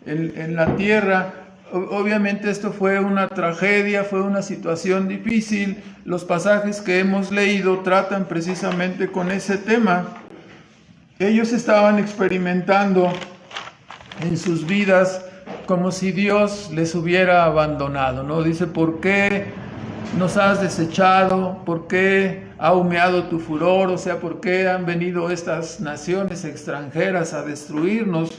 en la tierra. Obviamente esto fue una tragedia, fue una situación difícil. Los pasajes que hemos leído tratan precisamente con ese tema. Ellos estaban experimentando en sus vidas como si Dios les hubiera abandonado, ¿no? Dice, ¿por qué nos has desechado? ¿Por qué ha humeado tu furor? O sea, ¿por qué han venido estas naciones extranjeras a destruirnos?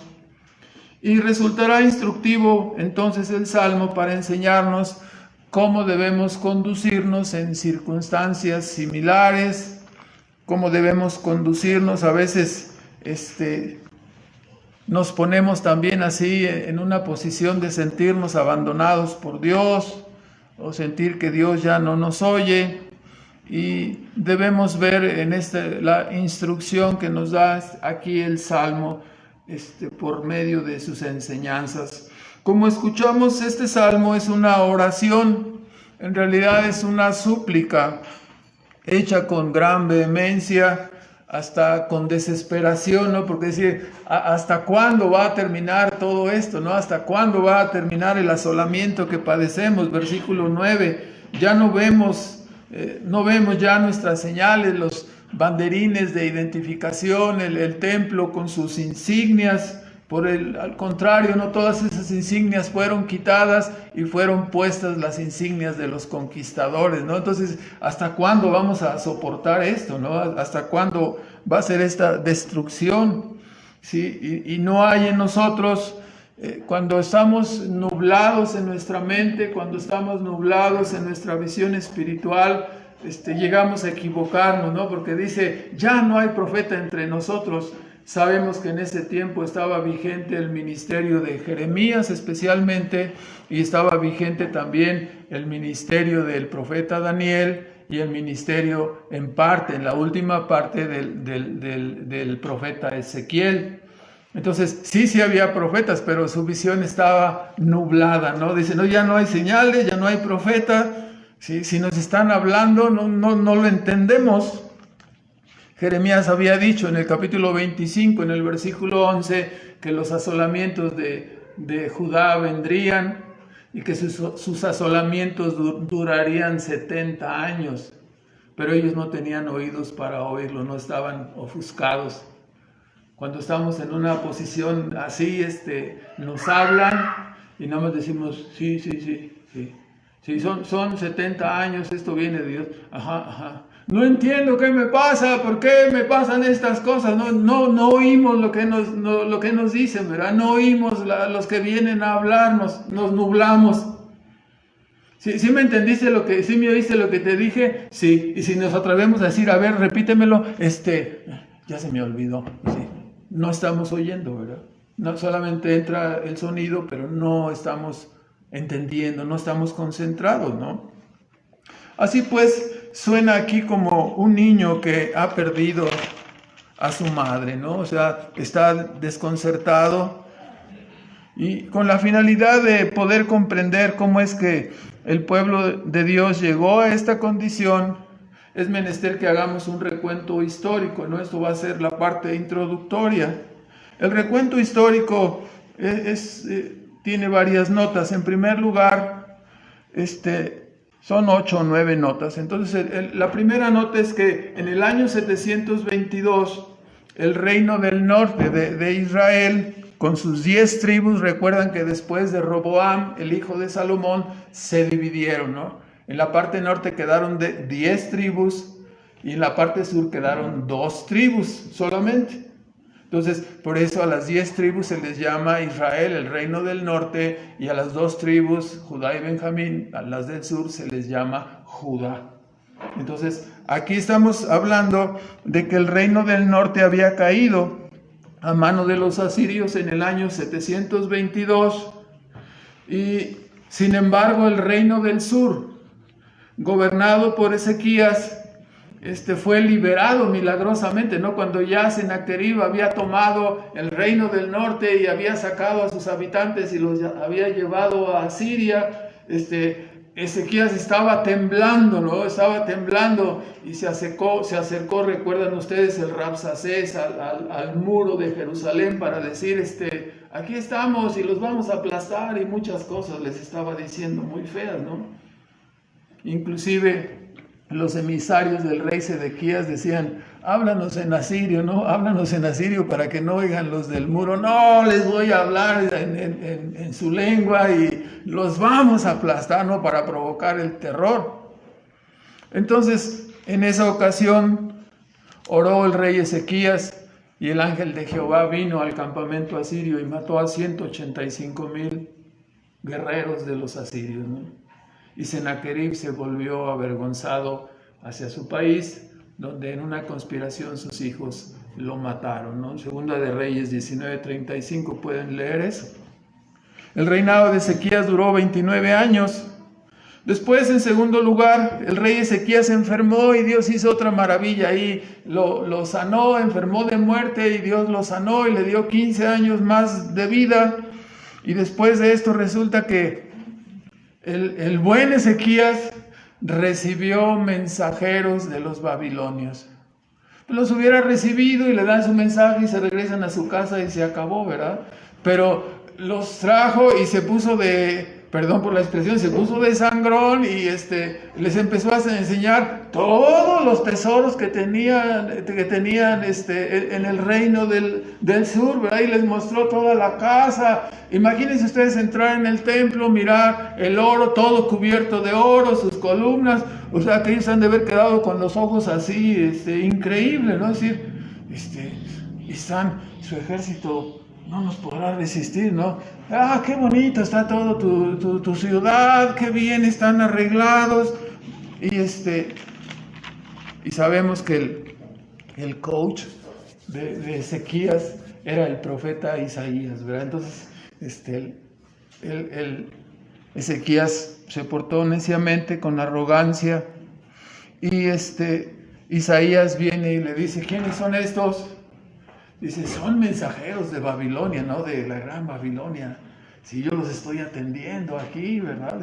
Y resultará instructivo entonces el Salmo para enseñarnos cómo debemos conducirnos en circunstancias similares, cómo debemos conducirnos. A veces nos ponemos también así en una posición de sentirnos abandonados por Dios o sentir que Dios ya no nos oye, y debemos ver en la instrucción que nos da aquí el Salmo por medio de sus enseñanzas. Como escuchamos, este Salmo es una oración, en realidad es una súplica hecha con gran vehemencia, hasta con desesperación, ¿no? Porque decir, ¿hasta cuándo va a terminar todo esto, no? ¿Hasta cuándo va a terminar el asolamiento que padecemos? Versículo 9, ya no vemos ya nuestras señales, los banderines de identificación, el templo con sus insignias. Al contrario, no todas esas insignias fueron quitadas y fueron puestas las insignias de los conquistadores, ¿no? Entonces, ¿hasta cuándo vamos a soportar esto, no? ¿Hasta cuándo va a ser esta destrucción? ¿Sí? Y no hay en nosotros, cuando estamos nublados en nuestra mente, cuando estamos nublados en nuestra visión espiritual, llegamos a equivocarnos, ¿no? Porque dice, ya no hay profeta entre nosotros. Sabemos que en ese tiempo estaba vigente el ministerio de Jeremías especialmente, y estaba vigente también el ministerio del profeta Daniel y el ministerio en la última parte del profeta Ezequiel. Entonces sí había profetas, pero su visión estaba nublada, ¿no? Dice, no, ya no hay señales, ya no hay profeta. ¿Sí? Si nos están hablando, no lo entendemos. Jeremías había dicho en el capítulo 25, en el versículo 11, que los asolamientos de Judá vendrían y que sus asolamientos durarían 70 años. Pero ellos no tenían oídos para oírlo, no estaban ofuscados. Cuando estamos en una posición así, nos hablan y nada más decimos, sí. Sí, son 70 años, esto viene de Dios. Ajá. No entiendo qué me pasa, por qué me pasan estas cosas. No oímos lo que nos dicen, ¿verdad? No oímos los que vienen a hablarnos, nos nublamos. ¿Sí me entendiste sí me oíste lo que te dije? Sí. Y si nos atrevemos a decir, a ver, repítemelo, ya se me olvidó. Sí. No estamos oyendo, ¿verdad? No solamente entra el sonido, pero no estamos entendiendo, no estamos concentrados, ¿no? Así pues, suena aquí como un niño que ha perdido a su madre, ¿no? O sea, está desconcertado, y con la finalidad de poder comprender cómo es que el pueblo de Dios llegó a esta condición, es menester que hagamos un recuento histórico, ¿no? Esto va a ser la parte introductoria. El recuento histórico tiene varias notas. En primer lugar, son 8 o 9 notas. Entonces, la primera nota es que en el año 722, el reino del norte de Israel, con sus 10 tribus, recuerdan que después de Roboam, el hijo de Salomón, se dividieron, ¿no? En la parte norte quedaron 10 tribus y en la parte sur quedaron 2 tribus solamente. Entonces, por eso a las 10 tribus se les llama Israel, el reino del norte, y a las 2 tribus, Judá y Benjamín, a las del sur, se les llama Judá. Entonces, aquí estamos hablando de que el reino del norte había caído a mano de los asirios en el año 722, y sin embargo el reino del sur, gobernado por Ezequías, fue liberado milagrosamente, ¿no? Cuando ya Sennacherib había tomado el reino del norte y había sacado a sus habitantes y los había llevado a Siria, Ezequías estaba temblando, ¿no? Estaba temblando y se acercó, recuerdan ustedes, el Rabsacés al muro de Jerusalén para decir, aquí estamos y los vamos a aplastar, y muchas cosas les estaba diciendo muy feas, ¿no? Inclusive los emisarios del rey Sedequías decían, háblanos en asirio, ¿no? Háblanos en asirio para que no oigan los del muro. No, les voy a hablar en su lengua y los vamos a aplastar, ¿no? Para provocar el terror. Entonces, en esa ocasión, oró el rey Ezequías y el ángel de Jehová vino al campamento asirio y mató a 185,000 guerreros de los asirios, ¿no? Y Sennacherib se volvió avergonzado hacia su país, donde en una conspiración sus hijos lo mataron, ¿no? Segunda de Reyes 19:35, pueden leer eso. El reinado de Ezequías duró 29 años. Después, en segundo lugar, el rey Ezequías se enfermó y Dios hizo otra maravilla ahí. Lo sanó, enfermó de muerte y Dios lo sanó y le dio 15 años más de vida. Y después de esto resulta que el buen Ezequías recibió mensajeros de los babilonios. Los hubiera recibido y le dan su mensaje y se regresan a su casa y se acabó, ¿verdad? Pero los trajo y se puso perdón por la expresión, se puso de sangrón y les empezó a enseñar todos los tesoros que tenían en el reino del sur, ¿verdad? Y les mostró toda la casa. Imagínense ustedes entrar en el templo, mirar el oro, todo cubierto de oro, sus columnas, o sea que ellos han de haber quedado con los ojos así, increíble, ¿no? Es decir, su ejército no nos podrá resistir, ¿no? Ah, qué bonito está todo tu ciudad, qué bien están arreglados. Y sabemos que el coach de Ezequías era el profeta Isaías, ¿verdad? Entonces, Ezequías se portó neciamente, con arrogancia, y Isaías viene y le dice, ¿quiénes son estos? Dice, son mensajeros de Babilonia, ¿no? De la gran Babilonia. Si yo los estoy atendiendo aquí, ¿verdad?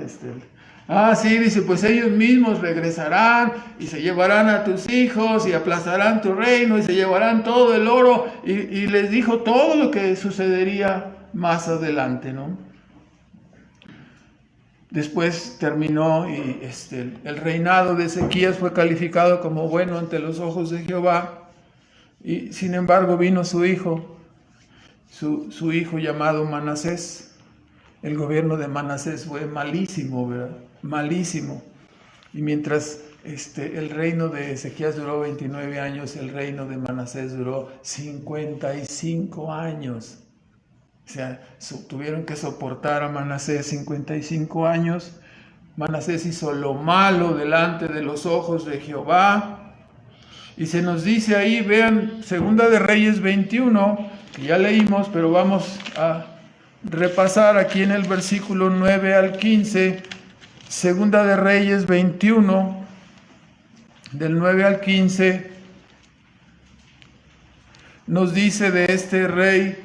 Sí, dice, pues ellos mismos regresarán y se llevarán a tus hijos y aplastarán tu reino y se llevarán todo el oro. Y les dijo todo lo que sucedería más adelante, ¿no? Después terminó y el reinado de Ezequías fue calificado como bueno ante los ojos de Jehová. Y sin embargo vino su hijo llamado Manasés. El gobierno de Manasés fue malísimo, ¿verdad? Malísimo. Y mientras el reino de Ezequías duró 29 años, el reino de Manasés duró 55 años. O sea, tuvieron que soportar a Manasés 55 años. Manasés hizo lo malo delante de los ojos de Jehová. Y se nos dice ahí, vean, Segunda de Reyes 21, que ya leímos, pero vamos a repasar aquí en el versículo 9 al 15, Segunda de Reyes 21, del 9 al 15, nos dice de este rey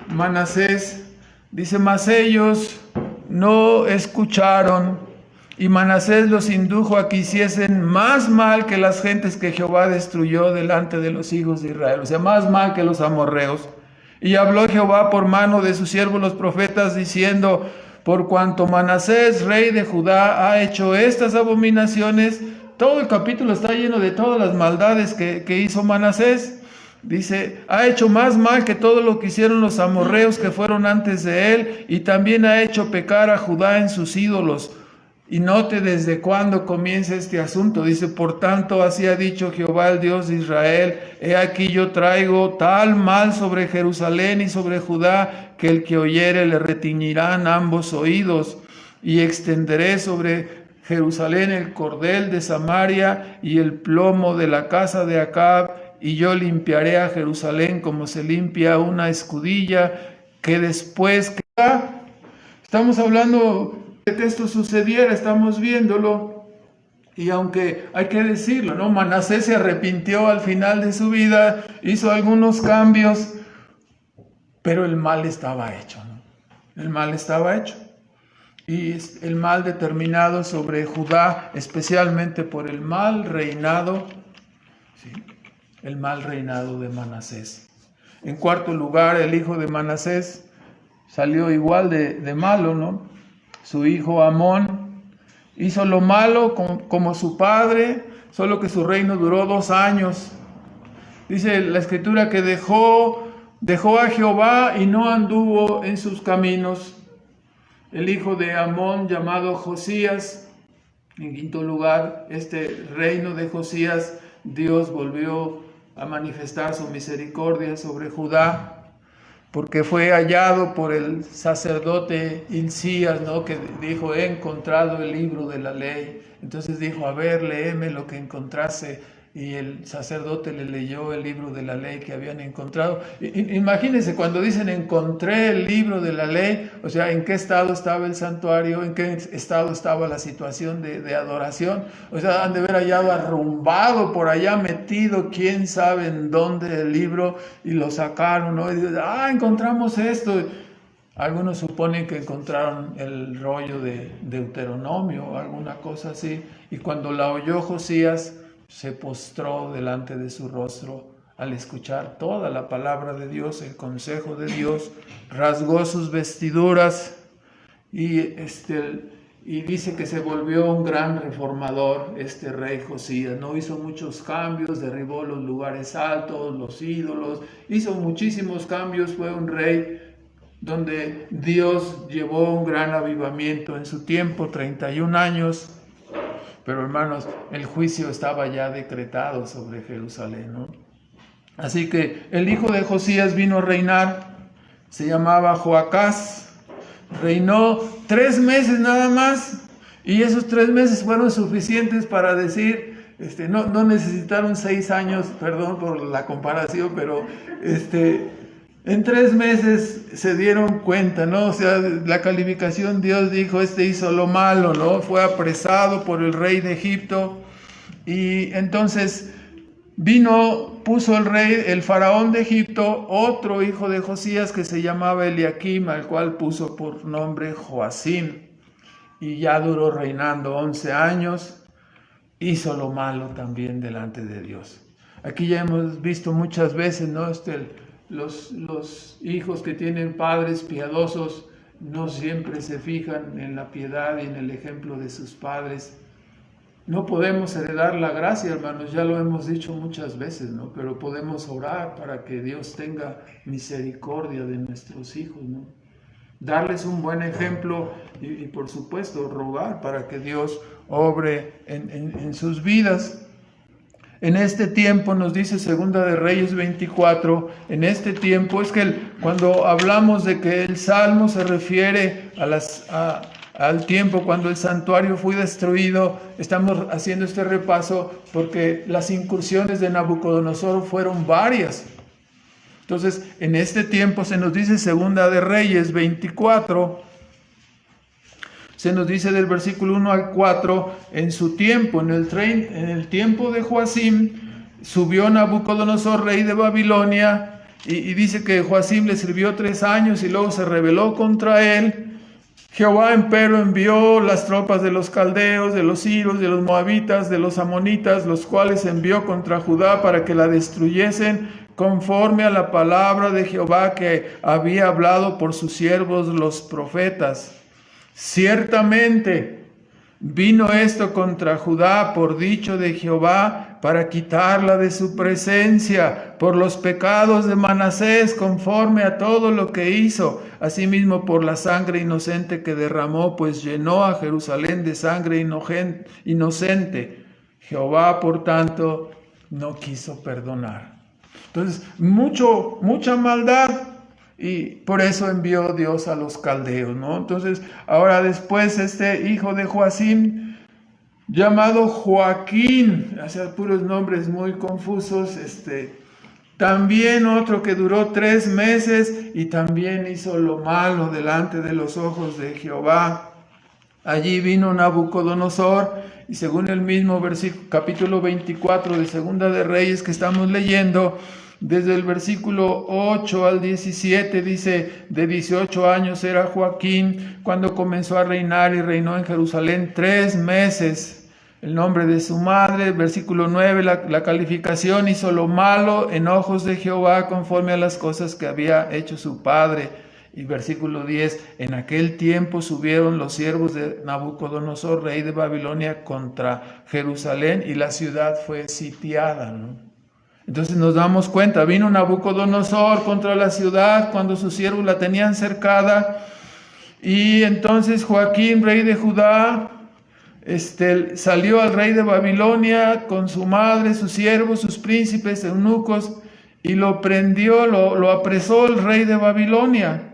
Manasés, dice, mas ellos no escucharon, y Manasés los indujo a que hiciesen más mal que las gentes que Jehová destruyó delante de los hijos de Israel, o sea, más mal que los amorreos. Y habló Jehová por mano de sus siervos los profetas, diciendo, por cuanto Manasés, rey de Judá, ha hecho estas abominaciones. Todo el capítulo está lleno de todas las maldades que hizo Manasés. Dice, ha hecho más mal que todo lo que hicieron los amorreos que fueron antes de él, y también ha hecho pecar a Judá en sus ídolos. Y note desde cuándo comienza este asunto. Dice, por tanto, así ha dicho Jehová, el Dios de Israel, he aquí yo traigo tal mal sobre Jerusalén y sobre Judá, que el que oyere le retiñirán ambos oídos, y extenderé sobre Jerusalén el cordel de Samaria y el plomo de la casa de Acab, y yo limpiaré a Jerusalén como se limpia una escudilla, que después queda. Estamos hablando de que esto sucediera, estamos viéndolo, y aunque hay que decirlo, ¿no? Manasés se arrepintió al final de su vida, hizo algunos cambios, pero el mal estaba hecho, ¿no? El mal estaba hecho. y el mal determinado sobre Judá, especialmente por el mal reinado, ¿sí?, el mal reinado de Manasés. En cuarto lugar, el hijo de Manasés salió igual de malo, ¿no? Su hijo Amón hizo lo malo como su padre, solo que su reino duró 2 años. Dice la escritura que dejó a Jehová y no anduvo en sus caminos. El hijo de Amón, llamado Josías. En quinto lugar, este reino de Josías, Dios volvió a manifestar su misericordia sobre Judá, porque fue hallado por el sacerdote Hilcías, ¿no?, que dijo: he encontrado el libro de la ley. Entonces dijo: a ver, léeme lo que encontraste. Y el sacerdote le leyó el libro de la ley que habían encontrado. Imagínense, cuando dicen encontré el libro de la ley, o sea, en qué estado estaba el santuario, en qué estado estaba la situación de adoración. O sea, han de haber hallado arrumbado por allá, metido quién sabe en dónde el libro, y lo sacaron, ¿no? Y dicen: encontramos esto. Algunos suponen que encontraron el rollo de Deuteronomio o alguna cosa así. Y cuando la oyó Josías, se postró delante de su rostro al escuchar toda la palabra de Dios, el consejo de Dios, rasgó sus vestiduras y dice que se volvió un gran reformador este rey Josías, ¿no? Hizo muchos cambios, derribó los lugares altos, los ídolos, hizo muchísimos cambios, fue un rey donde Dios llevó un gran avivamiento en su tiempo, 31 años. Pero hermanos, el juicio estaba ya decretado sobre Jerusalén, ¿no? Así que el hijo de Josías vino a reinar, se llamaba Joacás, reinó 3 meses nada más, y esos 3 meses fueron suficientes para decir, no necesitaron 6 años, perdón por la comparación, pero en 3 meses se dieron cuenta, ¿no? O sea, la calificación, Dios dijo: hizo lo malo, ¿no? Fue apresado por el rey de Egipto. Y entonces puso el faraón de Egipto, otro hijo de Josías que se llamaba Eliaquim, al cual puso por nombre Joacim. Y ya duró reinando 11 años. Hizo lo malo también delante de Dios. Aquí ya hemos visto muchas veces, ¿no? Los hijos que tienen padres piadosos no siempre se fijan en la piedad y en el ejemplo de sus padres. No podemos heredar la gracia, hermanos, ya lo hemos dicho muchas veces, ¿no? Pero podemos orar para que Dios tenga misericordia de nuestros hijos, ¿no? Darles un buen ejemplo y por supuesto rogar para que Dios obre en sus vidas. En este tiempo, nos dice Segunda de Reyes 24, en este tiempo, es que cuando hablamos de que el Salmo se refiere al tiempo cuando el santuario fue destruido, estamos haciendo este repaso porque las incursiones de Nabucodonosor fueron varias. Entonces, en este tiempo se nos dice Segunda de Reyes 24, se nos dice del versículo 1 al 4, en su tiempo, en el tiempo de Joacim, subió Nabucodonosor, rey de Babilonia, y dice que Joacim le sirvió 3 años y luego se rebeló contra él. Jehová, empero, envió las tropas de los caldeos, de los siros, de los moabitas, de los amonitas, los cuales envió contra Judá para que la destruyesen, conforme a la palabra de Jehová que había hablado por sus siervos los profetas. Ciertamente vino esto contra Judá por dicho de Jehová, para quitarla de su presencia, por los pecados de Manasés, conforme a todo lo que hizo, asimismo por la sangre inocente que derramó, pues llenó a Jerusalén de sangre inocente. Jehová, por tanto, no quiso perdonar. Entonces, mucha maldad. Y por eso envió Dios a los caldeos, ¿no? Entonces, ahora después este hijo de Joacim, llamado Joaquín, o sea, puros nombres muy confusos, también otro que duró 3 meses y también hizo lo malo delante de los ojos de Jehová. Allí vino Nabucodonosor y según el mismo capítulo 24 de Segunda de Reyes que estamos leyendo, desde el versículo 8 al 17, dice, de 18 años era Joaquín cuando comenzó a reinar y reinó en Jerusalén 3 meses. El nombre de su madre, versículo 9, la calificación: hizo lo malo en ojos de Jehová conforme a las cosas que había hecho su padre. Y versículo 10, en aquel tiempo subieron los siervos de Nabucodonosor, rey de Babilonia, contra Jerusalén y la ciudad fue sitiada, ¿no? Entonces nos damos cuenta, vino Nabucodonosor contra la ciudad cuando sus siervos la tenían cercada, y entonces Joaquín, rey de Judá, salió al rey de Babilonia con su madre, sus siervos, sus príncipes, eunucos, y lo prendió, lo apresó el rey de Babilonia.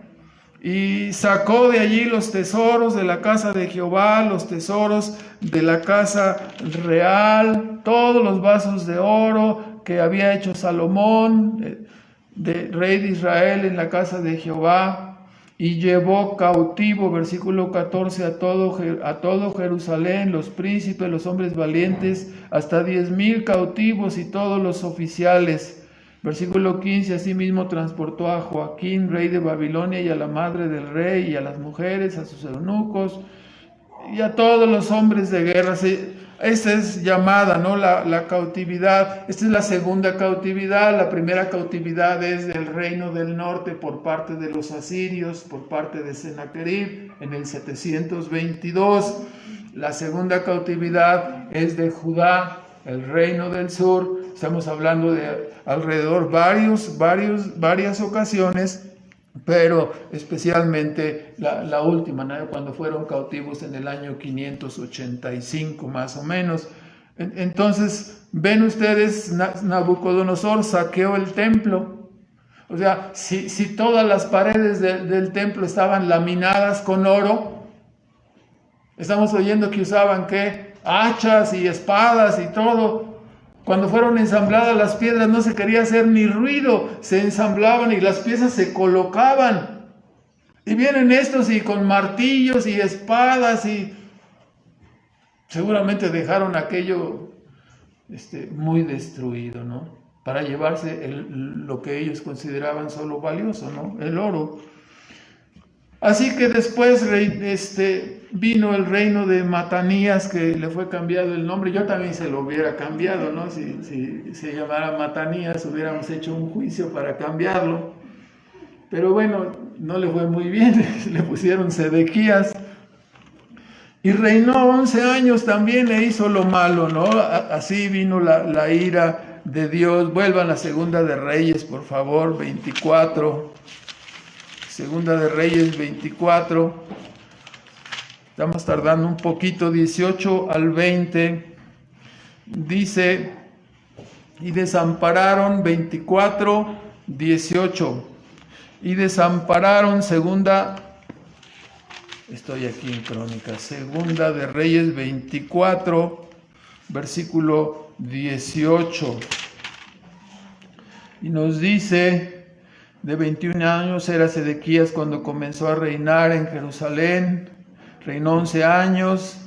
Y sacó de allí los tesoros de la casa de Jehová, los tesoros de la casa real, todos los vasos de oro que había hecho Salomón, rey de Israel, en la casa de Jehová, y llevó cautivo, versículo 14, a todo Jerusalén, los príncipes, los hombres valientes, hasta 10,000 cautivos y todos los oficiales. Versículo 15, asimismo transportó a Joaquín, rey de Babilonia, y a la madre del rey, y a las mujeres, a sus eunucos, y a todos los hombres de guerra. Esta es llamada, ¿no?, la cautividad. Esta es la segunda cautividad. La primera cautividad es del reino del norte por parte de los asirios, por parte de Sennacherib, en el 722. La segunda cautividad es de Judá, el reino del sur. Estamos hablando de alrededor varias ocasiones, pero especialmente la última, ¿no?, cuando fueron cautivos en el año 585 más o menos. Entonces, ven ustedes, Nabucodonosor saqueó el templo. O sea, si todas las paredes del templo estaban laminadas con oro, estamos oyendo que usaban, ¿qué?, hachas y espadas y todo. Cuando fueron ensambladas las piedras no se quería hacer ni ruido, se ensamblaban y las piezas se colocaban. Y vienen estos y con martillos y espadas, y seguramente dejaron aquello muy destruido, ¿no?, para llevarse lo que ellos consideraban solo valioso, ¿no?, el oro. Así que después vino el reino de Matanías, que le fue cambiado el nombre. Yo también se lo hubiera cambiado, ¿no? Si se llamara Matanías, hubiéramos hecho un juicio para cambiarlo. Pero bueno, no le fue muy bien, le pusieron Sedequías. Y reinó 11 años también e hizo lo malo, ¿no? Así vino la ira de Dios. Vuelvan a Segunda de Reyes, por favor, 24. Segunda de Reyes 24, estamos tardando un poquito, 18 al 20, dice, y desampararon, 24, 18, y desampararon, estoy aquí en Crónicas, Segunda de Reyes 24, versículo 18, y nos dice: de 21 años era Sedequías cuando comenzó a reinar en Jerusalén, reinó 11 años.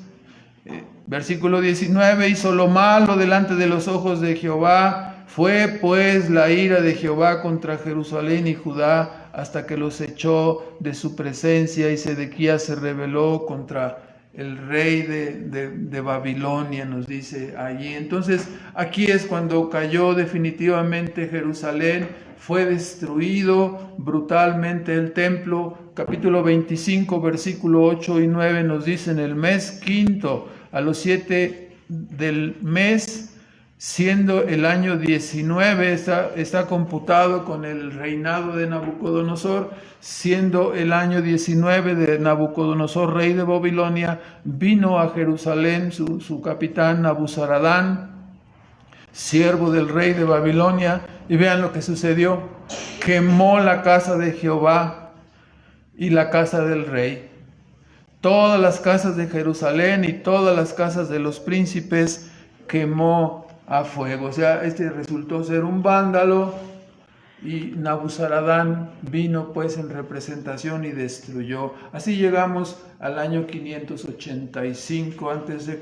Versículo 19, hizo lo malo delante de los ojos de Jehová, fue pues la ira de Jehová contra Jerusalén y Judá hasta que los echó de su presencia, y Sedequías se rebeló contra el rey de Babilonia, nos dice allí. Entonces aquí es cuando cayó definitivamente Jerusalén. Fue destruido brutalmente el templo. Capítulo 25, versículo 8 y 9 nos dice: en el mes quinto, a los 7 del mes, siendo el año 19, está computado con el reinado de Nabucodonosor, siendo el año 19 de Nabucodonosor, rey de Babilonia, vino a Jerusalén su capitán Nabuzaradán, siervo del rey de Babilonia, y vean lo que sucedió: quemó la casa de Jehová y la casa del rey, todas las casas de Jerusalén y todas las casas de los príncipes quemó a fuego. O sea, resultó ser un vándalo, y Nabuzaradán vino pues en representación y destruyó. Así llegamos al año 585 a.C.,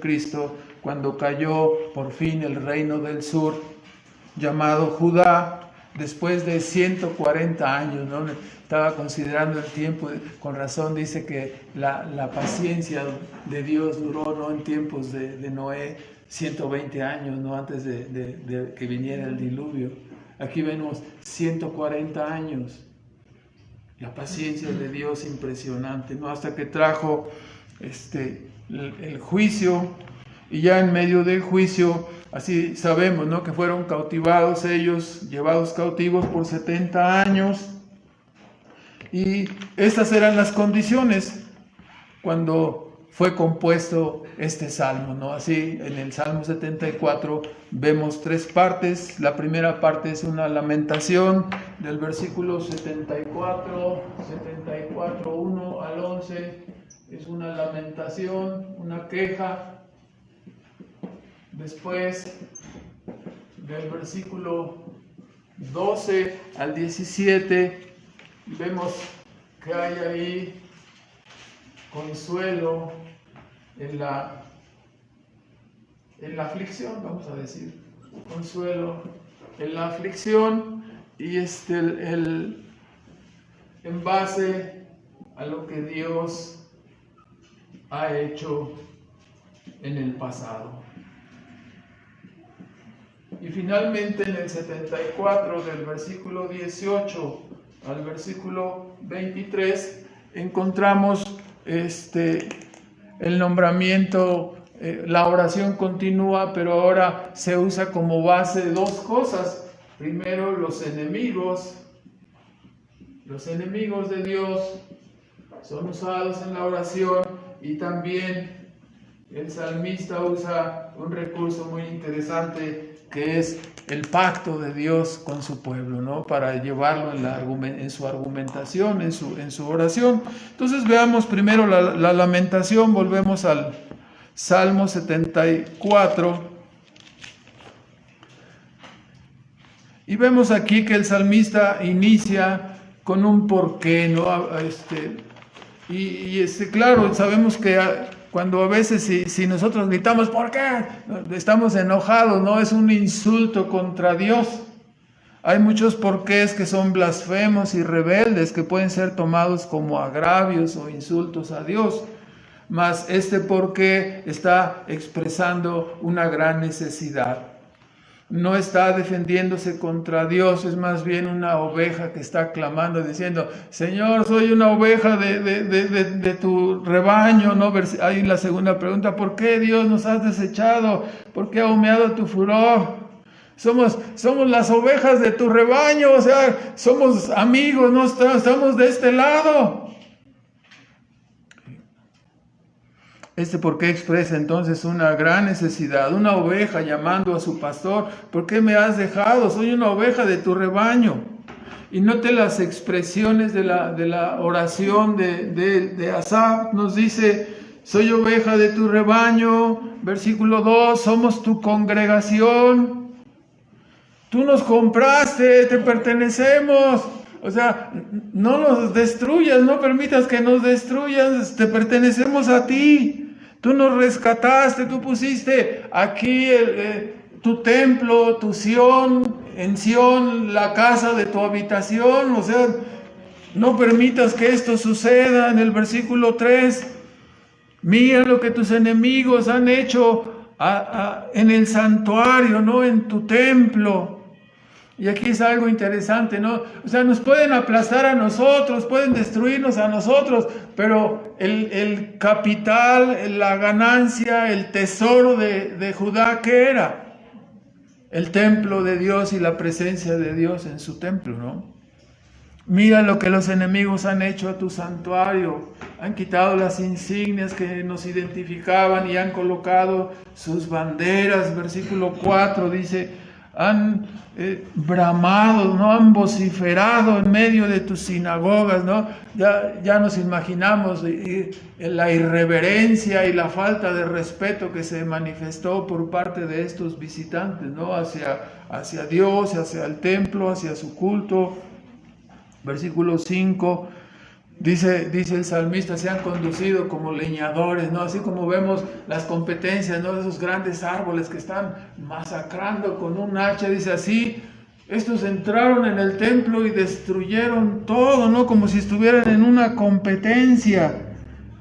cuando cayó por fin el reino del sur, llamado Judá, después de 140 años, ¿no? Estaba considerando el tiempo, con razón dice que la paciencia de Dios duró, ¿no?, en tiempos de Noé, 120 años, ¿no?, antes de que viniera el diluvio. Aquí vemos 140 años. La paciencia de Dios impresionante, ¿no? Hasta que trajo el juicio, y ya en medio del juicio, así sabemos, ¿no?, que fueron cautivados ellos, llevados cautivos por 70 años, y estas eran las condiciones cuando fue compuesto este salmo, ¿no? Así, en el Salmo 74 vemos 3 partes. La primera parte es una lamentación del versículo 74, 1 al 11, es una lamentación, una queja. Después, del versículo 12 al 17, vemos que hay ahí consuelo en la aflicción, vamos a decir, consuelo en la aflicción, y en base a lo que Dios ha hecho en el pasado. Y finalmente en el 74, del versículo 18 al versículo 23, encontramos el nombramiento, la oración continúa, pero ahora se usa como base 2 cosas. Primero, los enemigos de Dios son usados en la oración, y también el salmista usa un recurso muy interesante, que es el pacto de Dios con su pueblo, ¿no?, para llevarlo en su argumentación, en su oración. Entonces veamos primero la lamentación. Volvemos al Salmo 74, y vemos aquí que el salmista inicia con un porqué, ¿no? Claro, sabemos que cuando a veces si nosotros gritamos ¿por qué?, estamos enojados, ¿no? Es un insulto contra Dios. Hay muchos porqués que son blasfemos y rebeldes, que pueden ser tomados como agravios o insultos a Dios. Mas este porqué está expresando una gran necesidad. No está defendiéndose contra Dios, es más bien una oveja que está clamando, diciendo: Señor, soy una oveja de tu rebaño, ¿no? Hay la segunda pregunta: ¿por qué, Dios, nos has desechado? ¿Por qué ha humeado tu furor? Somos las ovejas de tu rebaño, o sea, somos amigos, no estamos de este lado. ¿Por qué expresa entonces una gran necesidad? Una oveja llamando a su pastor: ¿por qué me has dejado? Soy una oveja de tu rebaño. Y note las expresiones de la oración de Asaf. Nos dice: soy oveja de tu rebaño. Versículo 2, somos tu congregación. Tú nos compraste, te pertenecemos. O sea, no nos destruyas, no permitas que nos destruyas, te pertenecemos a ti. Tú nos rescataste, tú pusiste aquí tu templo, tu Sión, en Sión la casa de tu habitación. O sea, no permitas que esto suceda. En el versículo 3, mira lo que tus enemigos han hecho en el santuario, no en tu templo. Y aquí es algo interesante, ¿no? O sea, nos pueden aplastar a nosotros, pueden destruirnos a nosotros, pero el capital, la ganancia, el tesoro de Judá, ¿qué era? El templo de Dios y la presencia de Dios en su templo, ¿no? Mira lo que los enemigos han hecho a tu santuario. Han quitado las insignias que nos identificaban y han colocado sus banderas. Versículo 4 dice: han bramado, ¿no? Han vociferado en medio de tus sinagogas, ¿no? Ya nos imaginamos la irreverencia y la falta de respeto que se manifestó por parte de estos visitantes, ¿no? Hacia Dios, hacia el templo, hacia su culto. Versículo 5, dice el salmista: se han conducido como leñadores, ¿no? Así como vemos las competencias, ¿no? De esos grandes árboles que están masacrando con un hacha. Dice: así Estos entraron en el templo y destruyeron todo, ¿no? Como si estuvieran en una competencia.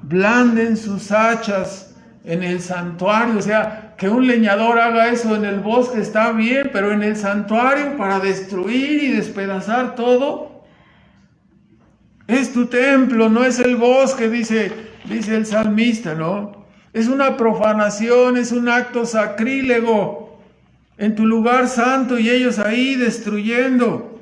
Blanden sus hachas en el santuario. O sea, que un leñador haga eso en el bosque está bien, pero en el santuario para destruir y despedazar todo. Es tu templo, no es el bosque, dice el salmista, ¿no? Es una profanación, es un acto sacrílego en tu lugar santo y ellos ahí destruyendo.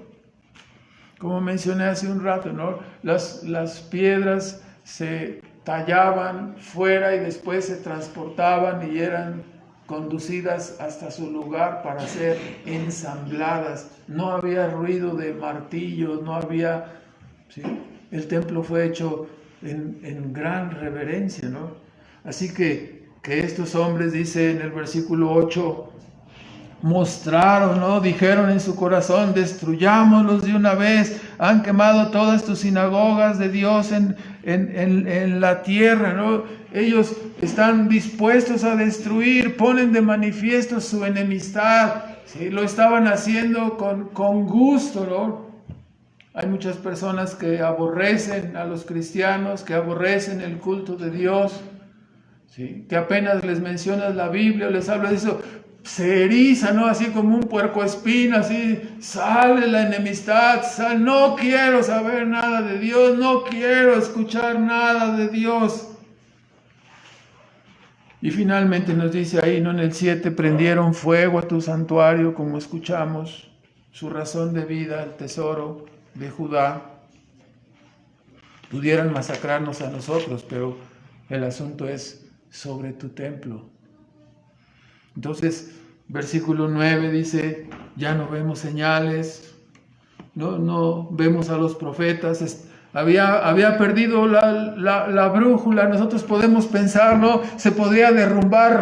Como mencioné hace un rato, ¿no? Las piedras se tallaban fuera y después se transportaban y eran conducidas hasta su lugar para ser ensambladas. No había ruido de martillos, no había... ¿sí? El templo fue hecho en gran reverencia, ¿no? Así que estos hombres, dice en el versículo 8, mostraron, ¿no? Dijeron en su corazón, destruyámoslos de una vez. Han quemado todas tus sinagogas de Dios en la tierra, ¿no? Ellos están dispuestos a destruir, ponen de manifiesto su enemistad, ¿sí? Lo estaban haciendo con gusto, ¿no? Hay muchas personas que aborrecen a los cristianos, que aborrecen el culto de Dios, ¿sí? Que apenas les mencionas la Biblia, les hablas de eso, se eriza, ¿no? Así como un puercoespín, así sale la enemistad, no quiero saber nada de Dios, no quiero escuchar nada de Dios. Y finalmente nos dice ahí, ¿no? En el 7, prendieron fuego a tu santuario, como escuchamos, su razón de vida, el tesoro de Judá. Pudieran masacrarnos a nosotros, pero el asunto es sobre tu templo. Entonces, versículo 9 dice, ya no vemos señales, no vemos a los profetas, había perdido la brújula. Nosotros podemos pensar, ¿no? Se podría derrumbar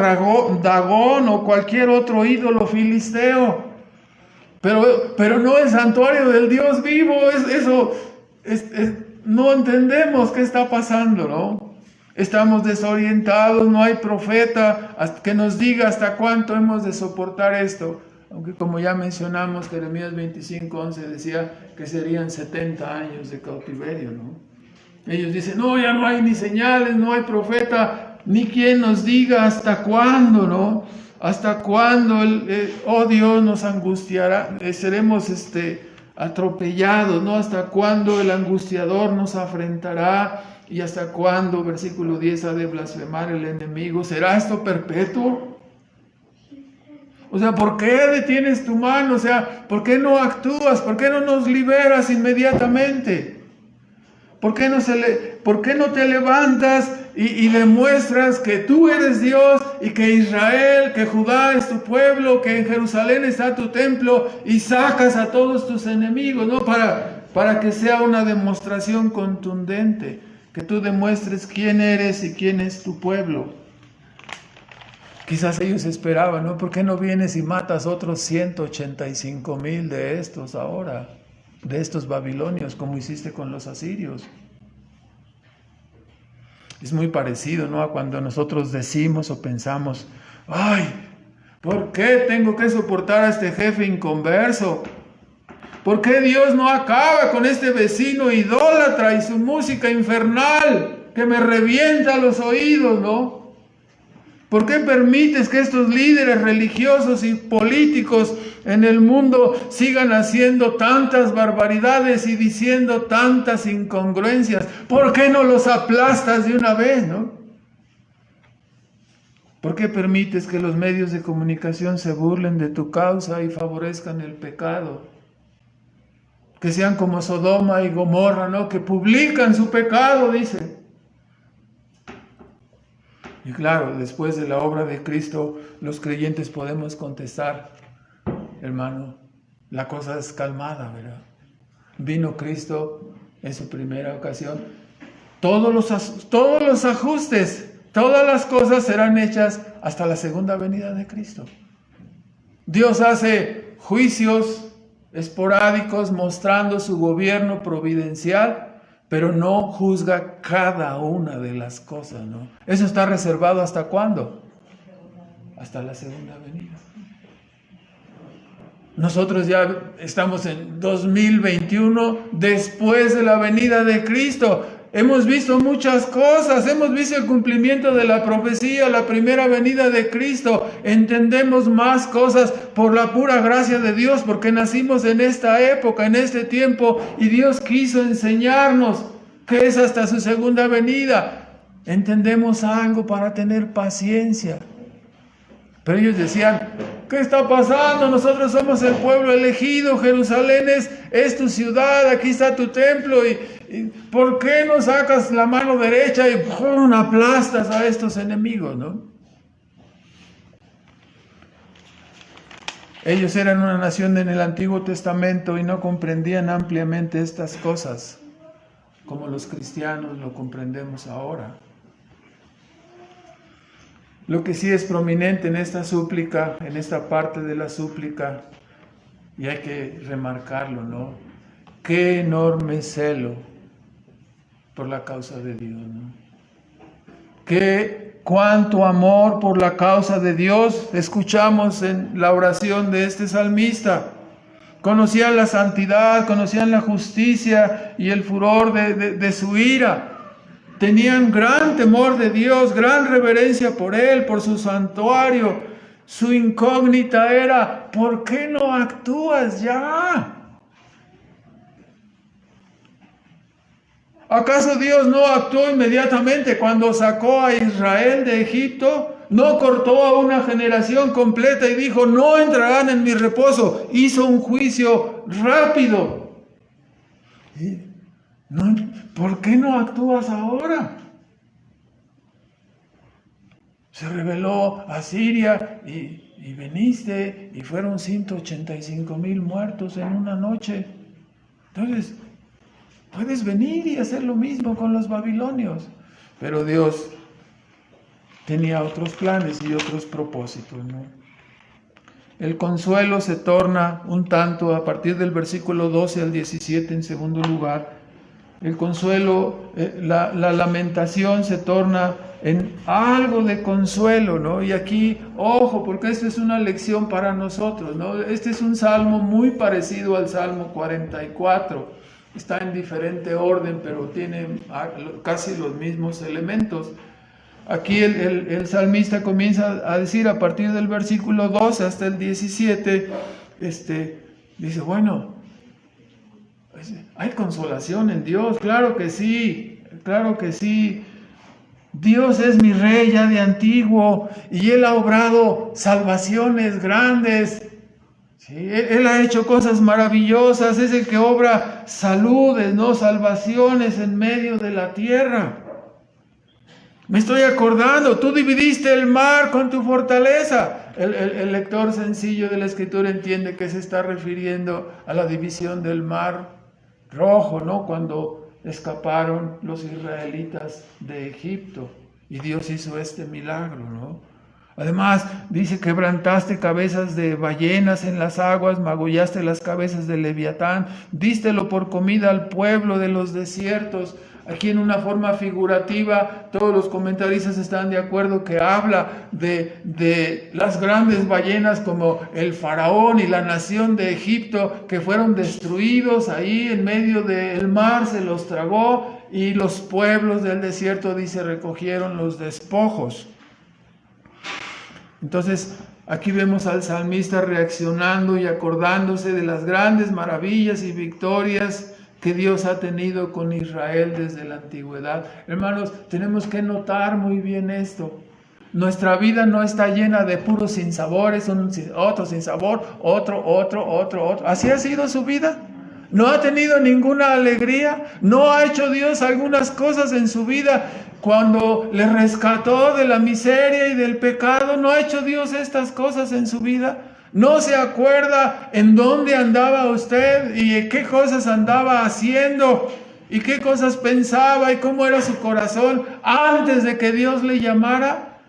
Dagón o cualquier otro ídolo filisteo, pero no el santuario del Dios vivo. No entendemos qué está pasando, ¿no? Estamos desorientados, no hay profeta que nos diga hasta cuánto hemos de soportar esto. Aunque como ya mencionamos, Jeremías 25:11 decía que serían 70 años de cautiverio, ¿no? Ellos dicen, no, ya no hay ni señales, no hay profeta, ni quien nos diga hasta cuándo, ¿no? Hasta cuándo, oh Dios, nos angustiará, seremos atropellados, ¿no? Hasta cuándo el angustiador nos afrentará. ¿Y hasta cuándo, versículo 10, ha de blasfemar el enemigo? ¿Será esto perpetuo? O sea, ¿por qué detienes tu mano? O sea, ¿por qué no actúas? ¿Por qué no nos liberas inmediatamente? ¿Por qué no te levantas y demuestras que tú eres Dios y que Israel, que Judá es tu pueblo, que en Jerusalén está tu templo y sacas a todos tus enemigos, ¿no? Para que sea una demostración contundente. Que tú demuestres quién eres y quién es tu pueblo. Quizás ellos esperaban, ¿no? ¿Por qué no vienes y matas otros 185,000 de estos ahora? De estos babilonios, como hiciste con los asirios. Es muy parecido, ¿no? A cuando nosotros decimos o pensamos, ¡ay! ¿Por qué tengo que soportar a este jefe inconverso? ¿Por qué Dios no acaba con este vecino idólatra y su música infernal que me revienta los oídos, ¿no? ¿Por qué permites que estos líderes religiosos y políticos en el mundo sigan haciendo tantas barbaridades y diciendo tantas incongruencias? ¿Por qué no los aplastas de una vez, no? ¿Por qué permites que los medios de comunicación se burlen de tu causa y favorezcan el pecado? Que sean como Sodoma y Gomorra, ¿no? Que publican su pecado, dice. Y claro, después de la obra de Cristo, los creyentes podemos contestar, hermano, la cosa es calmada, ¿verdad? Vino Cristo en su primera ocasión. Todos los ajustes, todas las cosas serán hechas hasta la segunda venida de Cristo. Dios hace juicios esporádicos mostrando su gobierno providencial, pero no juzga cada una de las cosas, ¿no? Eso está reservado ¿hasta cuándo? Hasta la segunda venida. Nosotros ya estamos en 2021, después de la venida de Cristo. Hemos visto muchas cosas, hemos visto el cumplimiento de la profecía, la primera venida de Cristo. Entendemos más cosas por la pura gracia de Dios, porque nacimos en esta época, en este tiempo, y Dios quiso enseñarnos que es hasta su segunda venida. Entendemos algo para tener paciencia. Pero ellos decían, ¿qué está pasando? Nosotros somos el pueblo elegido, Jerusalén es tu ciudad, aquí está tu templo, y ¿por qué no sacas la mano derecha y ¡pum!, aplastas a estos enemigos, ¿no? Ellos eran una nación en el Antiguo Testamento y no comprendían ampliamente estas cosas, como los cristianos lo comprendemos ahora. Lo que sí es prominente en esta súplica, en esta parte de la súplica, y hay que remarcarlo, ¿no? Qué enorme celo por la causa de Dios, ¿no? Cuánto amor por la causa de Dios escuchamos en la oración de este salmista. Conocían la santidad, conocían la justicia y el furor de su ira. Tenían gran temor de Dios, gran reverencia por Él, por su santuario. Su incógnita era, ¿por qué no actúas ya? ¿Acaso Dios no actuó inmediatamente cuando sacó a Israel de Egipto? ¿No cortó a una generación completa y dijo, no entrarán en mi reposo? Hizo un juicio rápido. No, ¿por qué no actúas ahora? Se rebeló a Siria y veniste y fueron 185,000 muertos en una noche. Entonces, puedes venir y hacer lo mismo con los babilonios. Pero Dios tenía otros planes y otros propósitos, ¿no? El consuelo se torna un tanto a partir del versículo 12 al 17 en segundo lugar. El consuelo, la lamentación se torna en algo de consuelo, ¿no? Y aquí, ojo, porque esto es una lección para nosotros, ¿no? Este es un salmo muy parecido al Salmo 44. Está en diferente orden, pero tiene casi los mismos elementos. Aquí el salmista comienza a decir a partir del versículo 12 hasta el 17, dice, bueno, hay consolación en Dios, claro que sí, claro que sí. Dios es mi rey ya de antiguo y Él ha obrado salvaciones grandes. Sí, Él ha hecho cosas maravillosas, es el que obra saludes, ¿no? Salvaciones en medio de la tierra. Me estoy acordando, tú dividiste el mar con tu fortaleza. El lector sencillo de la Escritura entiende que se está refiriendo a la división del mar Rojo, ¿no? Cuando escaparon los israelitas de Egipto y Dios hizo este milagro, ¿no? Además, dice, quebrantaste cabezas de ballenas en las aguas, magullaste las cabezas de Leviatán, dístelo por comida al pueblo de los desiertos. Aquí en una forma figurativa, todos los comentaristas están de acuerdo que habla de las grandes ballenas como el faraón y la nación de Egipto que fueron destruidos ahí en medio del mar, se los tragó y los pueblos del desierto, dice, recogieron los despojos. Entonces, aquí vemos al salmista reaccionando y acordándose de las grandes maravillas y victorias que Dios ha tenido con Israel desde la antigüedad. Hermanos, tenemos que notar muy bien esto. Nuestra vida no está llena de puros sinsabores, otro sinsabor, otro. ¿Así ha sido su vida? ¿No ha tenido ninguna alegría? ¿No ha hecho Dios algunas cosas en su vida cuando le rescató de la miseria y del pecado? ¿No ha hecho Dios estas cosas en su vida? ¿No se acuerda en dónde andaba usted y qué cosas andaba haciendo y qué cosas pensaba y cómo era su corazón antes de que Dios le llamara?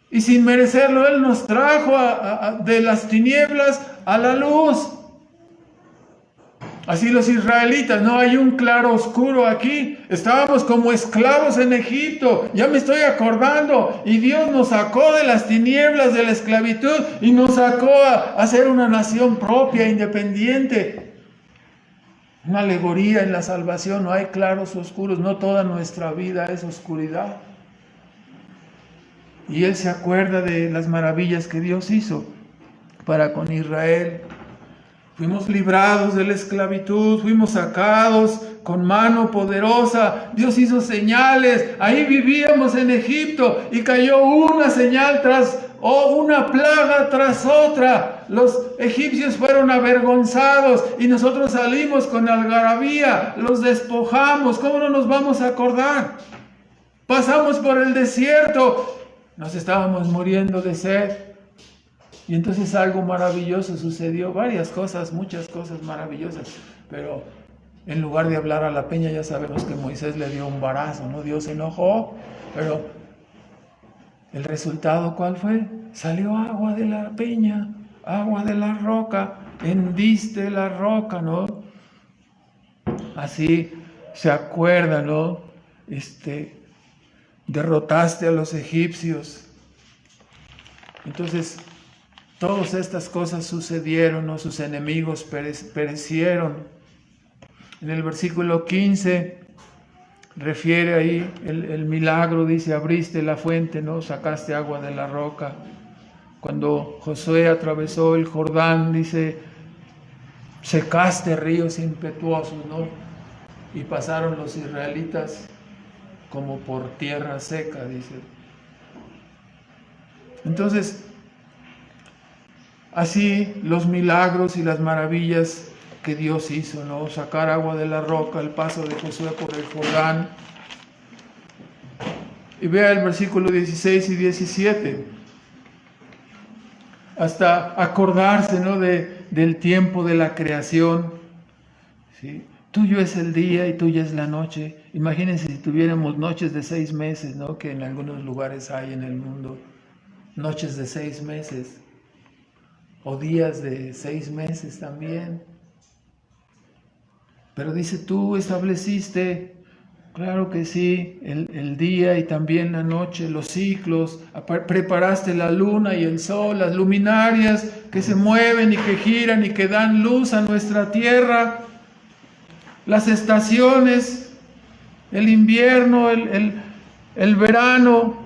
Y sin merecerlo, Él nos trajo de las tinieblas a la luz. Así los israelitas, no hay un claro oscuro aquí. Estábamos como esclavos en Egipto, ya me estoy acordando. Y Dios nos sacó de las tinieblas de la esclavitud y nos sacó a ser una nación propia, independiente. Una alegoría en la salvación, no hay claros oscuros, no toda nuestra vida es oscuridad. Y Él se acuerda de las maravillas que Dios hizo para con Israel. Fuimos librados de la esclavitud, fuimos sacados con mano poderosa. Dios hizo señales. Ahí vivíamos en Egipto y cayó una señal una plaga tras otra. Los egipcios fueron avergonzados y nosotros salimos con algarabía, los despojamos. ¿Cómo no nos vamos a acordar? Pasamos por el desierto, nos estábamos muriendo de sed. Y entonces algo maravilloso sucedió, varias cosas, muchas cosas maravillosas, pero en lugar de hablar a la peña, ya sabemos que Moisés le dio un varazo, ¿no? Dios se enojó, pero el resultado, ¿cuál fue? Salió agua de la peña, agua de la roca, hendiste la roca, ¿no? Así se acuerda, ¿no? Derrotaste a los egipcios. Entonces, todas estas cosas sucedieron, ¿no? Sus enemigos perecieron. En el versículo 15 refiere ahí el milagro, dice, abriste la fuente, ¿no? Sacaste agua de la roca. Cuando Josué atravesó el Jordán, dice, secaste ríos impetuosos, ¿no? Y pasaron los israelitas como por tierra seca, dice. Entonces, así los milagros y las maravillas que Dios hizo, ¿no? Sacar agua de la roca, el paso de Josué por el Jordán. Y vea el versículo 16 y 17. Hasta acordarse, ¿no? del tiempo de la creación. ¿Sí? Tuyo es el día y tuya es la noche. Imagínense si tuviéramos noches de 6 meses, ¿no? Que en algunos lugares hay en el mundo. Noches de 6 meses. O días de 6 meses también. Pero dice, tú estableciste, claro que sí, el día y también la noche, los ciclos, preparaste la luna y el sol, las luminarias que se mueven y que giran y que dan luz a nuestra tierra, las estaciones, el invierno, el verano,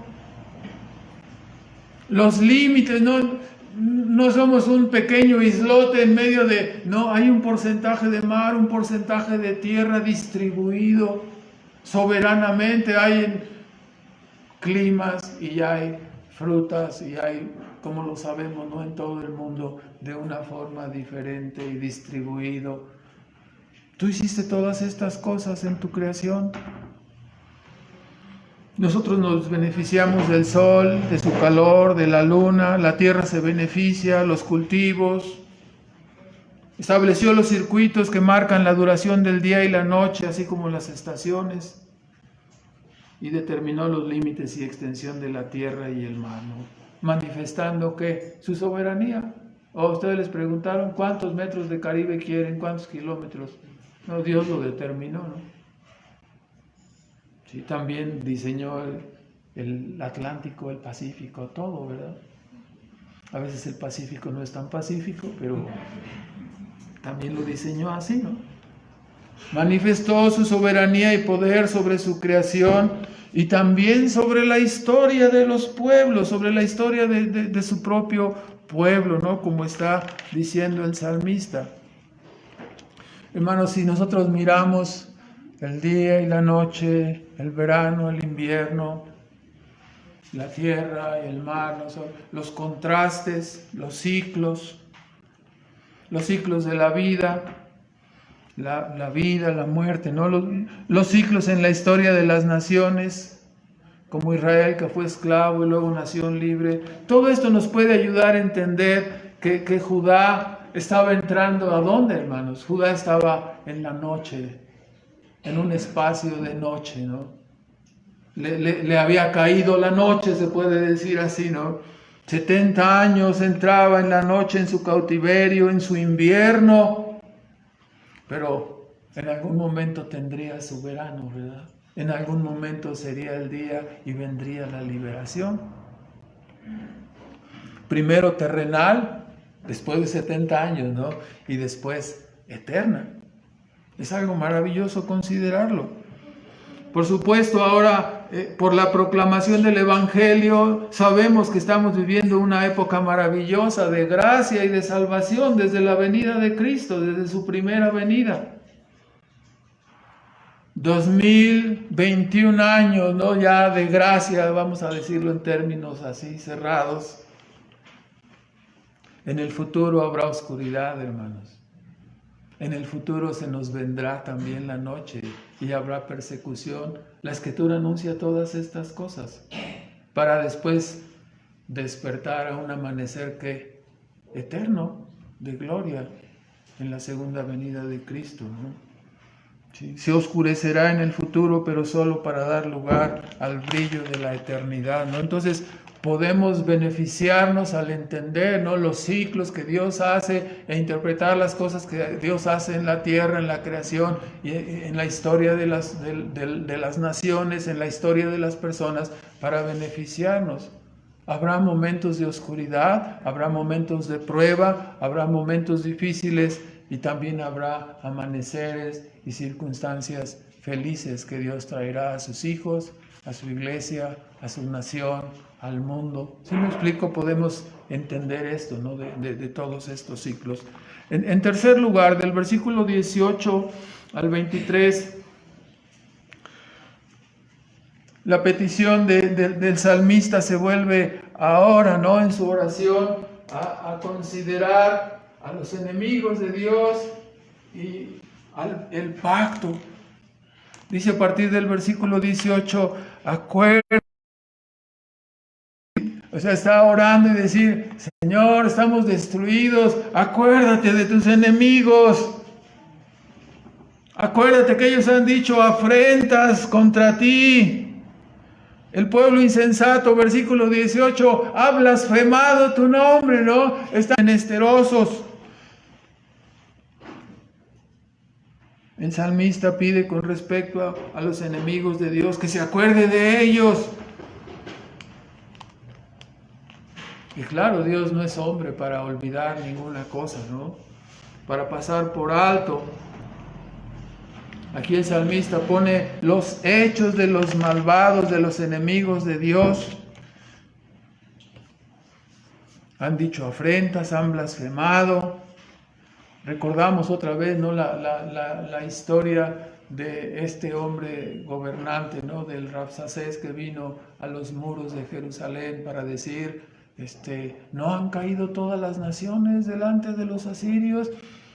los límites, no somos un pequeño islote en medio no, hay un porcentaje de mar, un porcentaje de tierra distribuido soberanamente, hay climas y hay frutas y hay, como lo sabemos, ¿no? En todo el mundo de una forma diferente y distribuido. Tú hiciste todas estas cosas en tu creación. Nosotros nos beneficiamos del sol, de su calor, de la luna, la tierra se beneficia, los cultivos. Estableció los circuitos que marcan la duración del día y la noche, así como las estaciones. Y determinó los límites y extensión de la tierra y el mar, ¿no? Manifestando que su soberanía. O ustedes les preguntaron cuántos metros de Caribe quieren, cuántos kilómetros. No, Dios lo determinó, ¿no? Sí, también diseñó el Atlántico, el Pacífico, todo, ¿verdad? A veces el Pacífico no es tan pacífico, pero también lo diseñó así, ¿no? Manifestó su soberanía y poder sobre su creación y también sobre la historia de los pueblos, sobre la historia de su propio pueblo, ¿no? Como está diciendo el salmista. Hermanos, si nosotros miramos el día y la noche, el verano, el invierno, la tierra, el mar, los contrastes, los ciclos de la vida, la muerte, ¿no? Los ciclos en la historia de las naciones, como Israel que fue esclavo y luego nación libre. Todo esto nos puede ayudar a entender que Judá estaba entrando, ¿a dónde, hermanos? Judá estaba en la noche, en un espacio de noche, ¿no? Le había caído la noche, se puede decir así, ¿no? 70 años entraba en la noche en su cautiverio, en su invierno. pero en algún momento tendría su verano, ¿verdad? En algún momento sería el día y vendría la liberación. Primero terrenal, después de 70 años, ¿no? Y después eterna. Es algo maravilloso considerarlo. Por supuesto, ahora, por la proclamación del Evangelio, sabemos que estamos viviendo una época maravillosa de gracia y de salvación desde la venida de Cristo, desde su primera venida. 2021 años, ¿no? Ya de gracia, vamos a decirlo en términos así cerrados. En el futuro habrá oscuridad, hermanos. En el futuro se nos vendrá también la noche y habrá persecución. La Escritura anuncia todas estas cosas para después despertar a un amanecer que eterno de gloria en la segunda venida de Cristo, ¿no? Sí, se oscurecerá en el futuro, pero solo para dar lugar al brillo de la eternidad, ¿no? Entonces podemos beneficiarnos al entender, ¿no?, los ciclos que Dios hace e interpretar las cosas que Dios hace en la tierra, en la creación y en la historia de las naciones, en la historia de las personas, para beneficiarnos. Habrá momentos de oscuridad, habrá momentos de prueba, habrá momentos difíciles y también habrá amaneceres y circunstancias felices que Dios traerá a sus hijos, a su iglesia, a su nación, al mundo. Si me explico, podemos entender esto, ¿no?, de todos estos ciclos. En tercer lugar, del versículo 18 al 23, la petición del salmista se vuelve ahora, ¿no?, en su oración a considerar a los enemigos de Dios y el pacto. Dice a partir del versículo 18, acuérdate. O sea, está orando y decir, Señor, estamos destruidos, acuérdate de tus enemigos. Acuérdate que ellos han dicho afrentas contra ti. El pueblo insensato, versículo 18, ha blasfemado tu nombre, ¿no? Están menesterosos. El salmista pide con respecto a los enemigos de Dios que se acuerde de ellos. Y claro, Dios no es hombre para olvidar ninguna cosa, ¿no?, para pasar por alto. Aquí el salmista pone los hechos de los malvados, de los enemigos de Dios. Han dicho afrentas, han blasfemado. Recordamos otra vez, ¿no?, la historia de este hombre gobernante, ¿no?, del Rabsacés, que vino a los muros de Jerusalén para decir, no han caído todas las naciones delante de los asirios,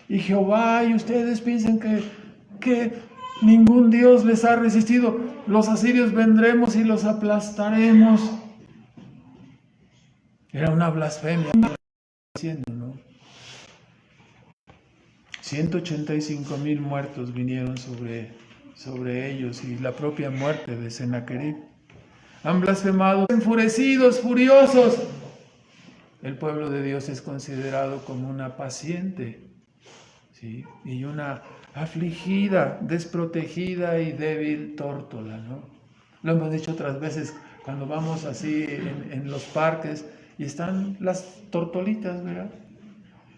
y Jehová, y ustedes piensan que ningún Dios les ha resistido. Los asirios vendremos y los aplastaremos. Era una blasfemia, ¿no? 185,000 muertos vinieron sobre ellos, y la propia muerte de Sennacherib. Han blasfemado, enfurecidos, furiosos. El pueblo de Dios es considerado como una paciente, ¿sí?, y una afligida, desprotegida y débil tórtola, ¿no? Lo hemos dicho otras veces cuando vamos así en los parques y están las tortolitas, ¿verdad?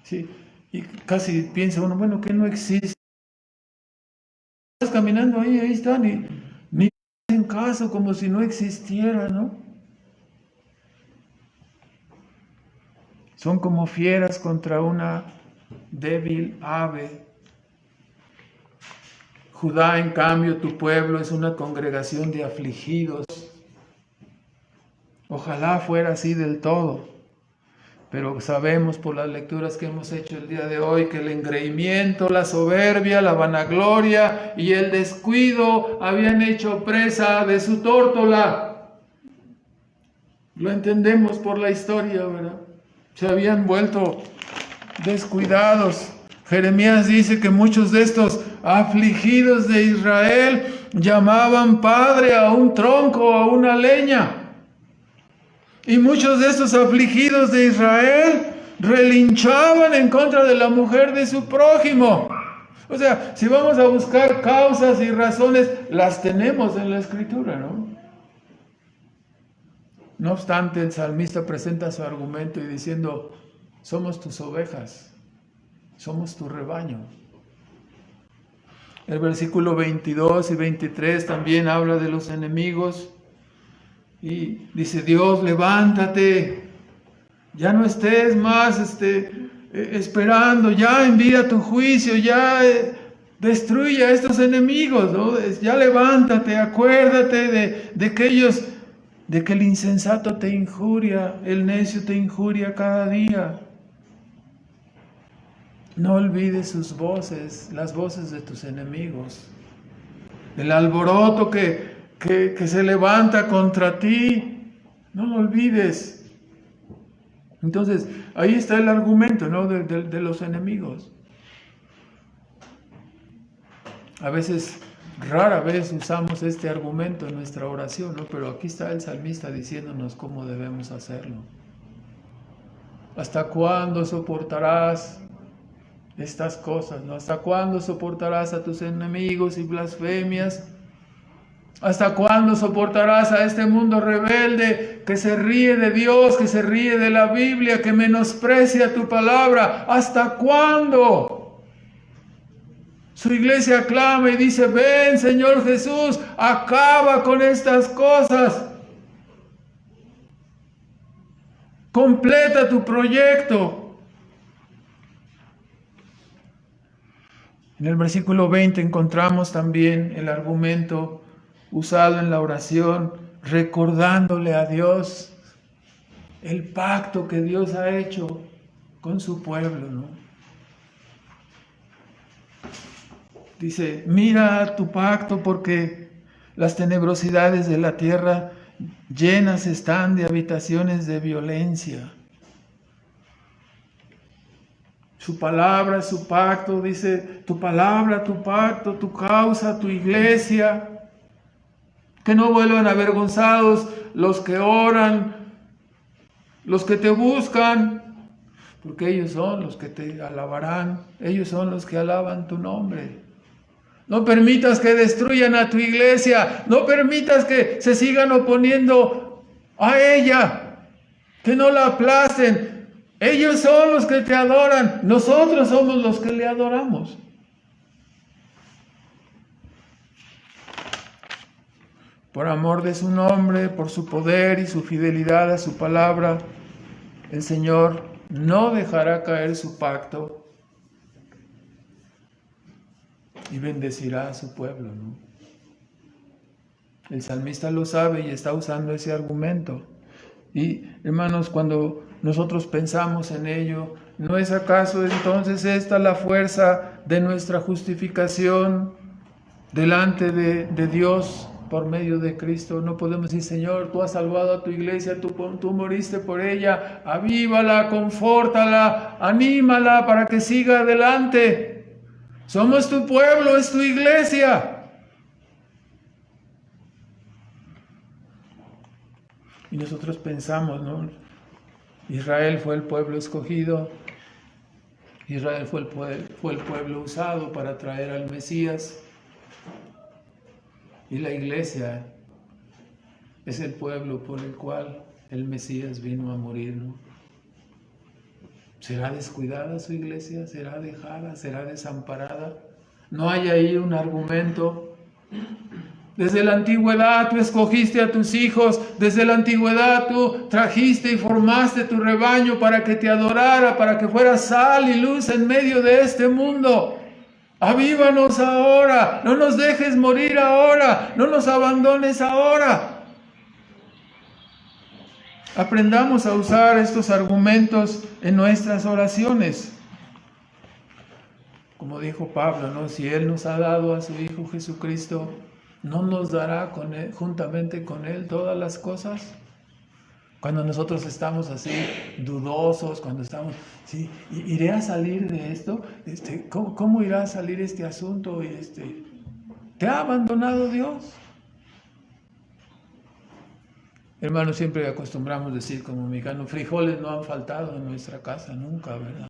Sí, y casi piensa uno, bueno, que no existe. Estás caminando ahí están, y ni hacen caso, como si no existiera, ¿no? Son como fieras contra una débil ave. Judá, en cambio, tu pueblo, es una congregación de afligidos. Ojalá fuera así del todo. Pero sabemos por las lecturas que hemos hecho el día de hoy que el engreimiento, la soberbia, la vanagloria y el descuido habían hecho presa de su tórtola. Lo entendemos por la historia, ¿verdad? Se habían vuelto descuidados. Jeremías dice que muchos de estos afligidos de Israel llamaban padre a un tronco, a una leña. Y muchos de estos afligidos de Israel relinchaban en contra de la mujer de su prójimo. O sea, si vamos a buscar causas y razones, las tenemos en la Escritura, ¿no? No obstante, el salmista presenta su argumento y diciendo, somos tus ovejas, somos tu rebaño. El versículo 22 y 23 también habla de los enemigos y dice, Dios, levántate, ya no estés más esperando, ya envía tu juicio, ya destruye a estos enemigos, ¿no? Ya levántate, acuérdate de que el insensato te injuria, el necio te injuria cada día. No olvides sus voces, las voces de tus enemigos. El alboroto que se levanta contra ti, no lo olvides. Entonces, ahí está el argumento, ¿no? de los enemigos. A veces, rara vez usamos este argumento en nuestra oración, ¿no? Pero aquí está el salmista diciéndonos cómo debemos hacerlo. ¿Hasta cuándo soportarás estas cosas, ¿no? ¿Hasta cuándo soportarás a tus enemigos y blasfemias? ¿Hasta cuándo soportarás a este mundo rebelde que se ríe de Dios, que se ríe de la Biblia, que menosprecia tu palabra? ¿Hasta cuándo? Su iglesia clama y dice, ven Señor Jesús, acaba con estas cosas. Completa tu proyecto. En el versículo 20 encontramos también el argumento usado en la oración, recordándole a Dios el pacto que Dios ha hecho con su pueblo, ¿no? Dice, mira tu pacto porque las tenebrosidades de la tierra llenas están de habitaciones de violencia. Su palabra, su pacto, dice, tu palabra, tu pacto, tu causa, tu iglesia. Que no vuelvan avergonzados los que oran, los que te buscan, porque ellos son los que te alabarán, ellos son los que alaban tu nombre. No permitas que destruyan a tu iglesia, no permitas que se sigan oponiendo a ella, que no la aplacen. Ellos son los que te adoran, nosotros somos los que le adoramos. Por amor de su nombre, por su poder y su fidelidad a su palabra, el Señor no dejará caer su pacto y bendecirá a su pueblo, ¿no? El salmista lo sabe y está usando ese argumento. Y hermanos, cuando nosotros pensamos en ello, ¿no es acaso entonces esta la fuerza de nuestra justificación delante de Dios por medio de Cristo? No podemos decir, Señor, tú has salvado a tu iglesia, tú moriste por ella, avívala, confórtala, anímala para que siga adelante. Somos tu pueblo, es tu iglesia. Y nosotros pensamos, ¿no? Israel fue el pueblo escogido, Israel fue el pueblo usado para traer al Mesías, y la iglesia es el pueblo por el cual el Mesías vino a morir, ¿no? ¿Será descuidada su iglesia? ¿Será dejada? ¿Será desamparada? No hay ahí un argumento. Desde la antigüedad tú escogiste a tus hijos, desde la antigüedad tú trajiste y formaste tu rebaño para que te adorara, para que fuera sal y luz en medio de este mundo. Avívanos ahora, no nos dejes morir ahora, no nos abandones ahora. Aprendamos a usar estos argumentos en nuestras oraciones. Como dijo Pablo, ¿no? Si Él nos ha dado a su Hijo Jesucristo, ¿no nos dará juntamente con Él todas las cosas? Cuando nosotros estamos así dudosos, cuando estamos, ¿sí? ¿Iré a salir de esto? ¿Cómo irá a salir este asunto? ¿Te ha abandonado Dios? Hermanos, siempre acostumbramos decir como mexicanos, frijoles no han faltado en nuestra casa nunca, ¿verdad?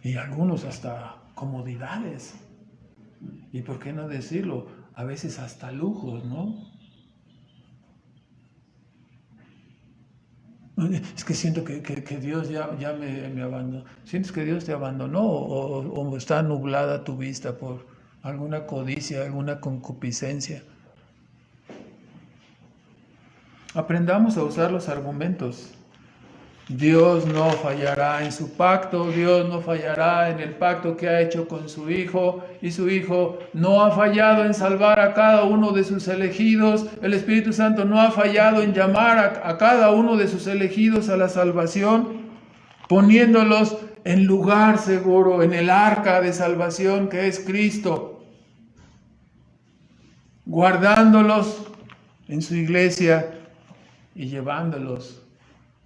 y algunos hasta comodidades. Y por qué no decirlo, a veces hasta lujos, ¿no? Es que siento que Dios ya me abandonó. ¿Sientes que Dios te abandonó o está nublada tu vista por alguna codicia, alguna concupiscencia? Aprendamos a usar los argumentos. Dios no fallará en su pacto, Dios no fallará en el pacto que ha hecho con su Hijo, y su Hijo no ha fallado en salvar a cada uno de sus elegidos. El Espíritu Santo no ha fallado en llamar a cada uno de sus elegidos a la salvación, poniéndolos en lugar seguro, en el arca de salvación que es Cristo, guardándolos en su iglesia y llevándolos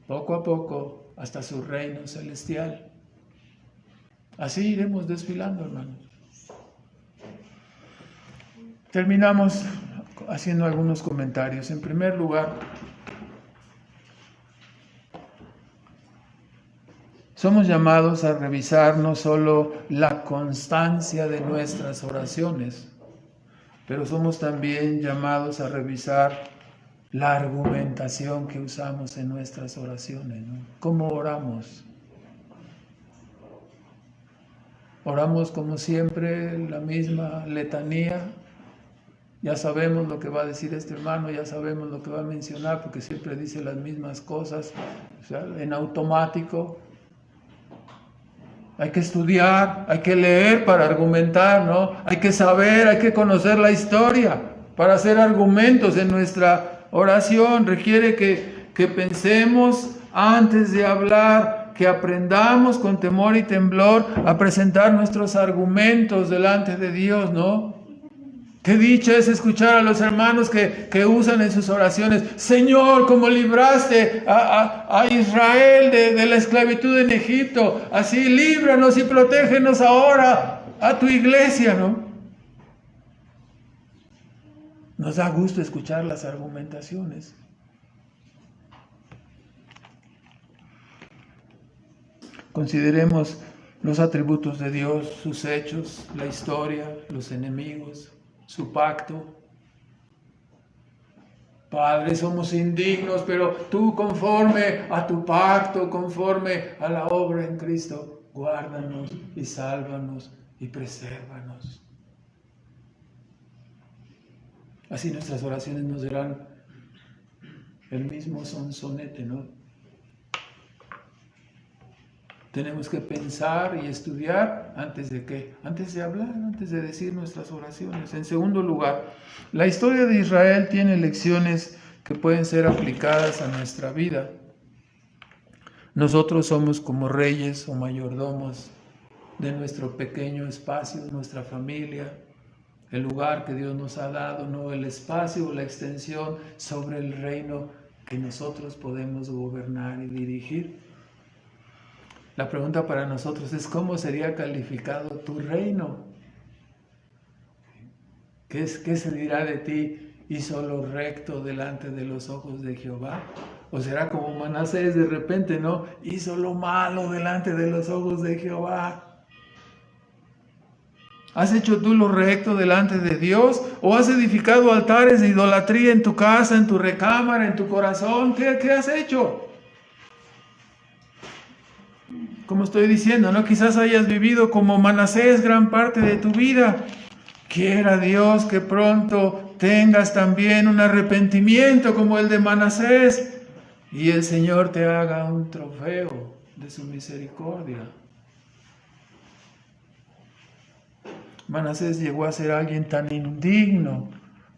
poco a poco hasta su reino celestial. Así iremos desfilando, hermanos. Terminamos haciendo algunos comentarios. En primer lugar, somos llamados a revisar no solo la constancia de nuestras oraciones, pero somos también llamados a revisar la argumentación que usamos en nuestras oraciones, ¿no? ¿Cómo oramos? Oramos como siempre la misma letanía. Ya sabemos lo que va a decir este hermano, ya sabemos lo que va a mencionar, porque siempre dice las mismas cosas, o sea, en automático. Hay que estudiar, hay que leer para argumentar, ¿no? Hay que saber, hay que conocer la historia para hacer argumentos en nuestra oración. Requiere que pensemos antes de hablar, que aprendamos con temor y temblor a presentar nuestros argumentos delante de Dios, ¿no? Qué dicha es escuchar a los hermanos que usan en sus oraciones: Señor, como libraste a Israel de la esclavitud en Egipto, así líbranos y protégenos ahora a tu iglesia, ¿no? Nos da gusto escuchar las argumentaciones. Consideremos los atributos de Dios, sus hechos, la historia, los enemigos, su pacto. Padre, somos indignos, pero tú, conforme a tu pacto, conforme a la obra en Cristo, guárdanos y sálvanos y presérvanos. Así nuestras oraciones nos darán el mismo sonsonete, ¿no? Tenemos que pensar y estudiar antes de qué, antes de hablar, antes de decir nuestras oraciones. En segundo lugar, la historia de Israel tiene lecciones que pueden ser aplicadas a nuestra vida. Nosotros somos como reyes o mayordomos de nuestro pequeño espacio, nuestra familia, el lugar que Dios nos ha dado, no el espacio o la extensión sobre el reino que nosotros podemos gobernar y dirigir. La pregunta para nosotros es: ¿cómo sería calificado tu reino? ¿Qué se dirá de ti? ¿Hizo lo recto delante de los ojos de Jehová? ¿O será como Manasés de repente, no? Hizo lo malo delante de los ojos de Jehová. ¿Has hecho tú lo recto delante de Dios? ¿O has edificado altares de idolatría en tu casa, en tu recámara, en tu corazón? ¿Qué has hecho? Como estoy diciendo, ¿no? Quizás hayas vivido como Manasés gran parte de tu vida. Quiera Dios que pronto tengas también un arrepentimiento como el de Manasés y el Señor te haga un trofeo de su misericordia. Manasés llegó a ser alguien tan indigno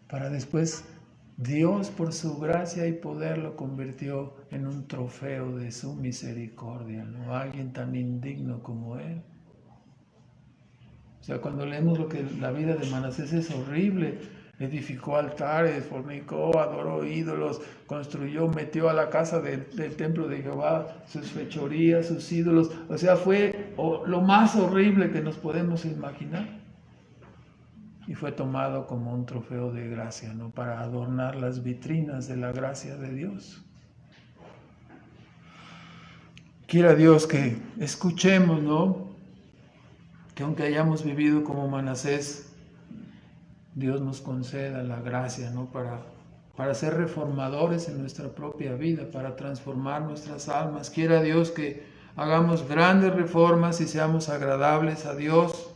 para después Dios, por su gracia y poder, lo convirtió en un trofeo de su misericordia, ¿no? Alguien tan indigno como él. O sea, cuando leemos lo que la vida de Manasés es horrible. Edificó altares, fornicó, adoró ídolos, construyó, metió a la casa del templo de Jehová sus fechorías, sus ídolos. O sea, fue lo más horrible que nos podemos imaginar. Y fue tomado como un trofeo de gracia, ¿no? Para adornar las vitrinas de la gracia de Dios. Quiera Dios que escuchemos, ¿no? que aunque hayamos vivido como Manasés, Dios nos conceda la gracia, ¿no? Para ser reformadores en nuestra propia vida, para transformar nuestras almas. Quiera Dios que hagamos grandes reformas y seamos agradables a Dios,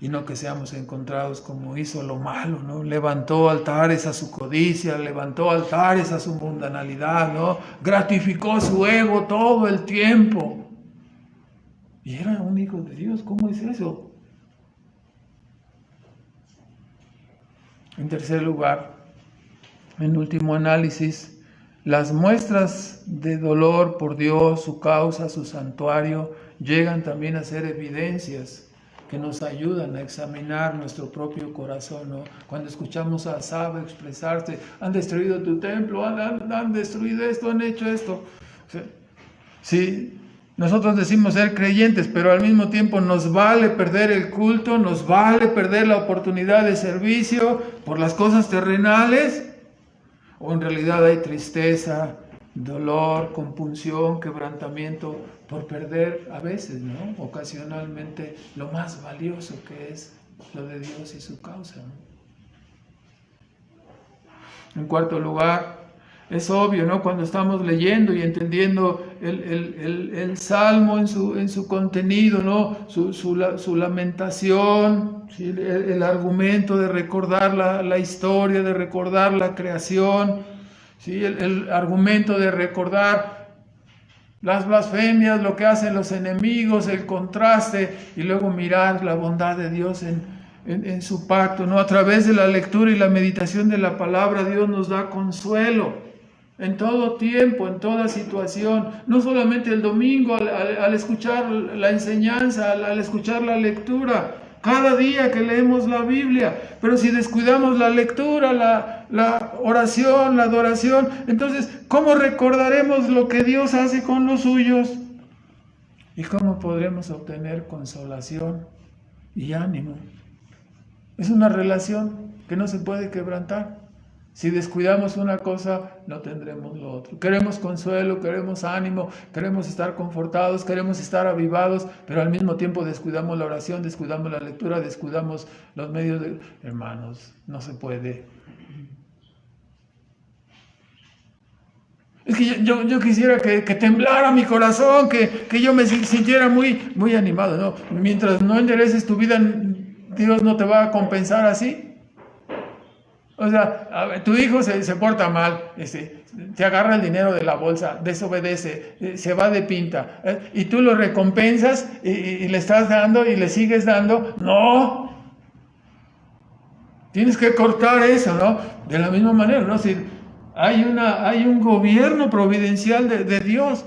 y no que seamos encontrados como hizo lo malo, ¿no? Levantó altares a su codicia, levantó altares a su mundanalidad, ¿no? Gratificó su ego todo el tiempo. Y era un hijo de Dios. ¿Cómo es eso? En tercer lugar, en último análisis, las muestras de dolor por Dios, su causa, su santuario, llegan también a ser evidencias que nos ayudan a examinar nuestro propio corazón, ¿no? Cuando escuchamos a Asaf expresarse, han destruido tu templo, han destruido esto, han hecho esto. Sí, nosotros decimos ser creyentes, pero al mismo tiempo nos vale perder el culto, nos vale perder la oportunidad de servicio por las cosas terrenales, o en realidad hay tristeza, dolor, compunción, quebrantamiento por perder a veces, ¿no? Ocasionalmente lo más valioso que es lo de Dios y su causa, ¿no? En cuarto lugar, es obvio, ¿no? Cuando estamos leyendo y entendiendo el Salmo en su contenido, ¿no? Su lamentación, ¿sí? El argumento de recordar la historia, de recordar la creación, ¿sí? El argumento de recordar las blasfemias, lo que hacen los enemigos, el contraste, y luego mirar la bondad de Dios en su pacto, ¿no? A través de la lectura y la meditación de la palabra, Dios nos da consuelo en todo tiempo, en toda situación, no solamente el domingo al escuchar la enseñanza, al escuchar la lectura, cada día que leemos la Biblia. Pero si descuidamos la lectura, la oración, la adoración, entonces, ¿cómo recordaremos lo que Dios hace con los suyos? ¿Y cómo podremos obtener consolación y ánimo? Es una relación que no se puede quebrantar. Si descuidamos una cosa, no tendremos lo otro. Queremos consuelo, queremos ánimo, queremos estar confortados, queremos estar avivados, pero al mismo tiempo descuidamos la oración, descuidamos la lectura, descuidamos los medios de... Hermanos, no se puede. Es que yo quisiera que temblara mi corazón, que yo me sintiera muy animado, ¿no? Mientras no endereces tu vida, Dios no te va a compensar así. O sea, tu hijo se porta mal, te agarra el dinero de la bolsa, desobedece, se va de pinta, y tú lo recompensas y le estás dando y le sigues dando. No, tienes que cortar eso, ¿no? De la misma manera, ¿no? Si hay un gobierno providencial de Dios.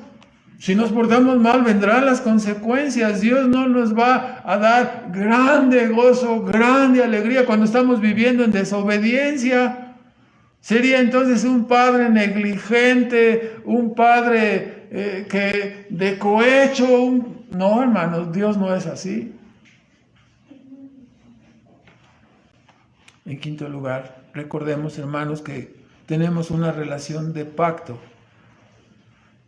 Si nos portamos mal, vendrán las consecuencias. Dios no nos va a dar grande gozo, grande alegría cuando estamos viviendo en desobediencia. Sería entonces un padre negligente, un padre que de cohecho. No, hermanos, Dios no es así. En quinto lugar, recordemos, hermanos, que tenemos una relación de pacto.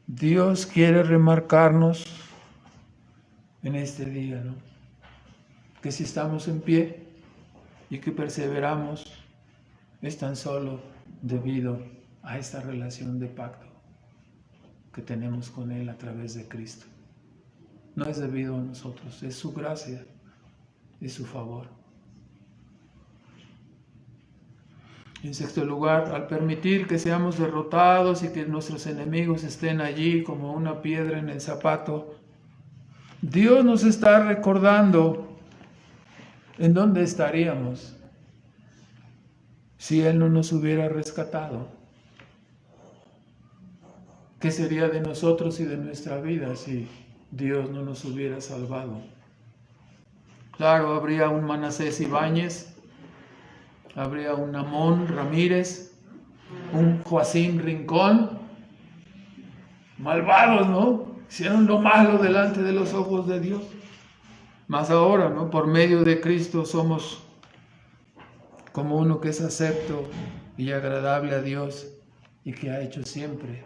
Dios quiere remarcarnos en este día, ¿no? Que si estamos en pie y que perseveramos, es tan solo debido a esta relación de pacto que tenemos con Él a través de Cristo. No es debido a nosotros, es su gracia, es su favor. En sexto lugar, al permitir que seamos derrotados y que nuestros enemigos estén allí como una piedra en el zapato, Dios nos está recordando en dónde estaríamos si Él no nos hubiera rescatado. ¿Qué sería de nosotros y de nuestra vida si Dios no nos hubiera salvado? Claro, habría un Manasés Ibáñez, habría un Amón Ramírez, un Joacín Rincón, malvados, ¿no? Hicieron lo malo delante de los ojos de Dios. Mas ahora, ¿no? Por medio de Cristo somos como uno que es acepto y agradable a Dios y que ha hecho siempre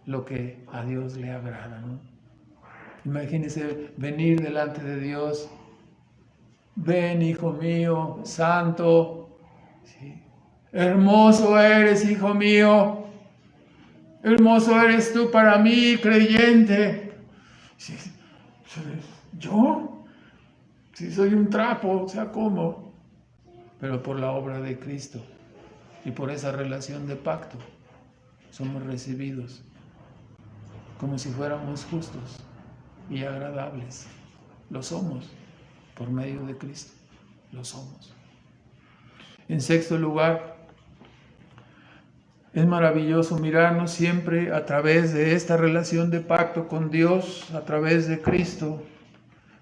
lo que a Dios le agrada, ¿no? Imagínense venir delante de Dios. Ven, hijo mío, santo. ¿Sí? Hermoso eres, hijo mío. Hermoso eres tú para mí, creyente. ¿Sí? ¿Yo? Si soy un trapo, o sea, ¿cómo? Pero por la obra de Cristo y por esa relación de pacto somos recibidos como si fuéramos justos y agradables. Lo somos por medio de Cristo, lo somos. En sexto lugar, es maravilloso mirarnos siempre a través de esta relación de pacto con Dios, a través de Cristo.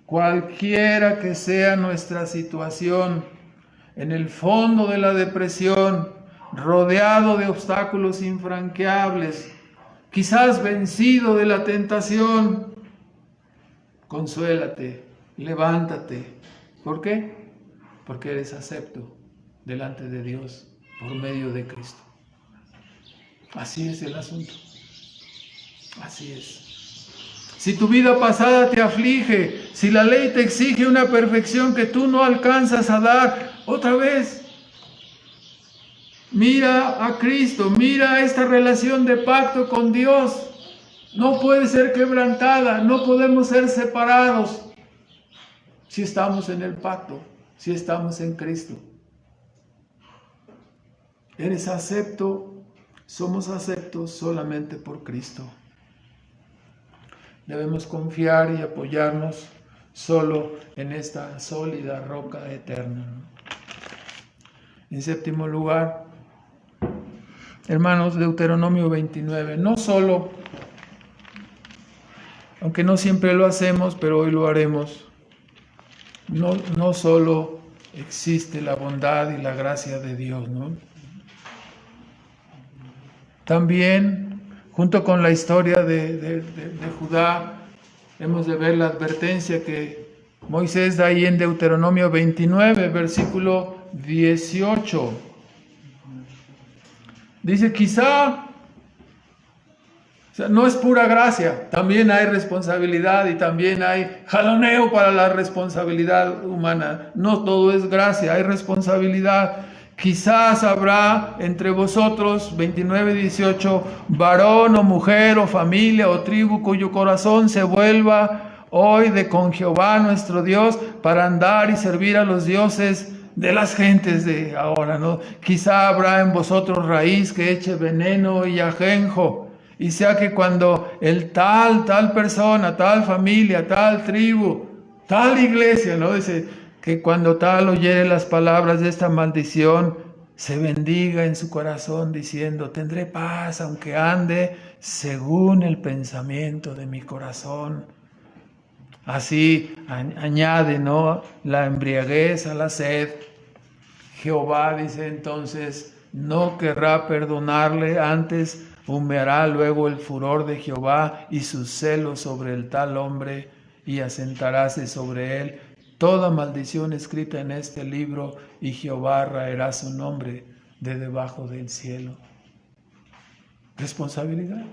Cualquiera que sea nuestra situación, en el fondo de la depresión, rodeado de obstáculos infranqueables, quizás vencido de la tentación, consuélate, levántate. ¿Por qué? Porque eres acepto delante de Dios por medio de Cristo. Así es el asunto. Así es. Si tu vida pasada te aflige, si la ley te exige una perfección que tú no alcanzas a dar, otra vez, mira a Cristo, mira esta relación de pacto con Dios. No puede ser quebrantada, no podemos ser separados si estamos en el pacto, si estamos en Cristo. Eres acepto, somos aceptos solamente por Cristo. Debemos confiar y apoyarnos solo en esta sólida roca eterna. En séptimo lugar, hermanos, Deuteronomio 29, no solo, aunque no siempre lo hacemos, pero hoy lo haremos, no solo existe la bondad y la gracia de Dios, ¿no? También, junto con la historia de Judá, hemos de ver la advertencia que Moisés da ahí en Deuteronomio 29, versículo 18. Dice, quizá, o sea, no es pura gracia, también hay responsabilidad y también hay jaloneo para la responsabilidad humana. No todo es gracia, hay responsabilidad. Quizás habrá entre vosotros, 29:18, varón o mujer o familia o tribu cuyo corazón se vuelva hoy de con Jehová nuestro Dios para andar y servir a los dioses de las gentes de ahora, ¿no? Quizá habrá en vosotros raíz que eche veneno y ajenjo, y sea que cuando el tal persona, tal familia, tal tribu, tal iglesia, ¿no? Dice, que cuando tal oyere las palabras de esta maldición, se bendiga en su corazón diciendo, tendré paz aunque ande según el pensamiento de mi corazón. Así añade, ¿no?, la embriaguez a la sed. Jehová, dice entonces, no querrá perdonarle, antes humeará luego el furor de Jehová y su celo sobre el tal hombre, y asentaráse sobre él toda maldición escrita en este libro, y Jehová raerá su nombre de debajo del cielo. Responsabilidad.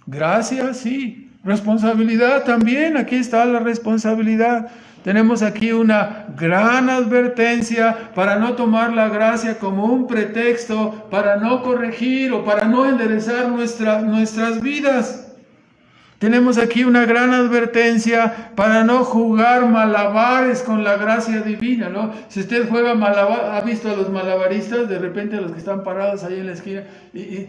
Gracia, sí. Responsabilidad también. Aquí está la responsabilidad. Tenemos aquí una gran advertencia para no tomar la gracia como un pretexto para no corregir o para no enderezar nuestras vidas. Tenemos aquí una gran advertencia para no jugar malabares con la gracia divina, ¿no? Si usted juega malabar, ha visto a los malabaristas, de repente a los que están parados ahí en la esquina, y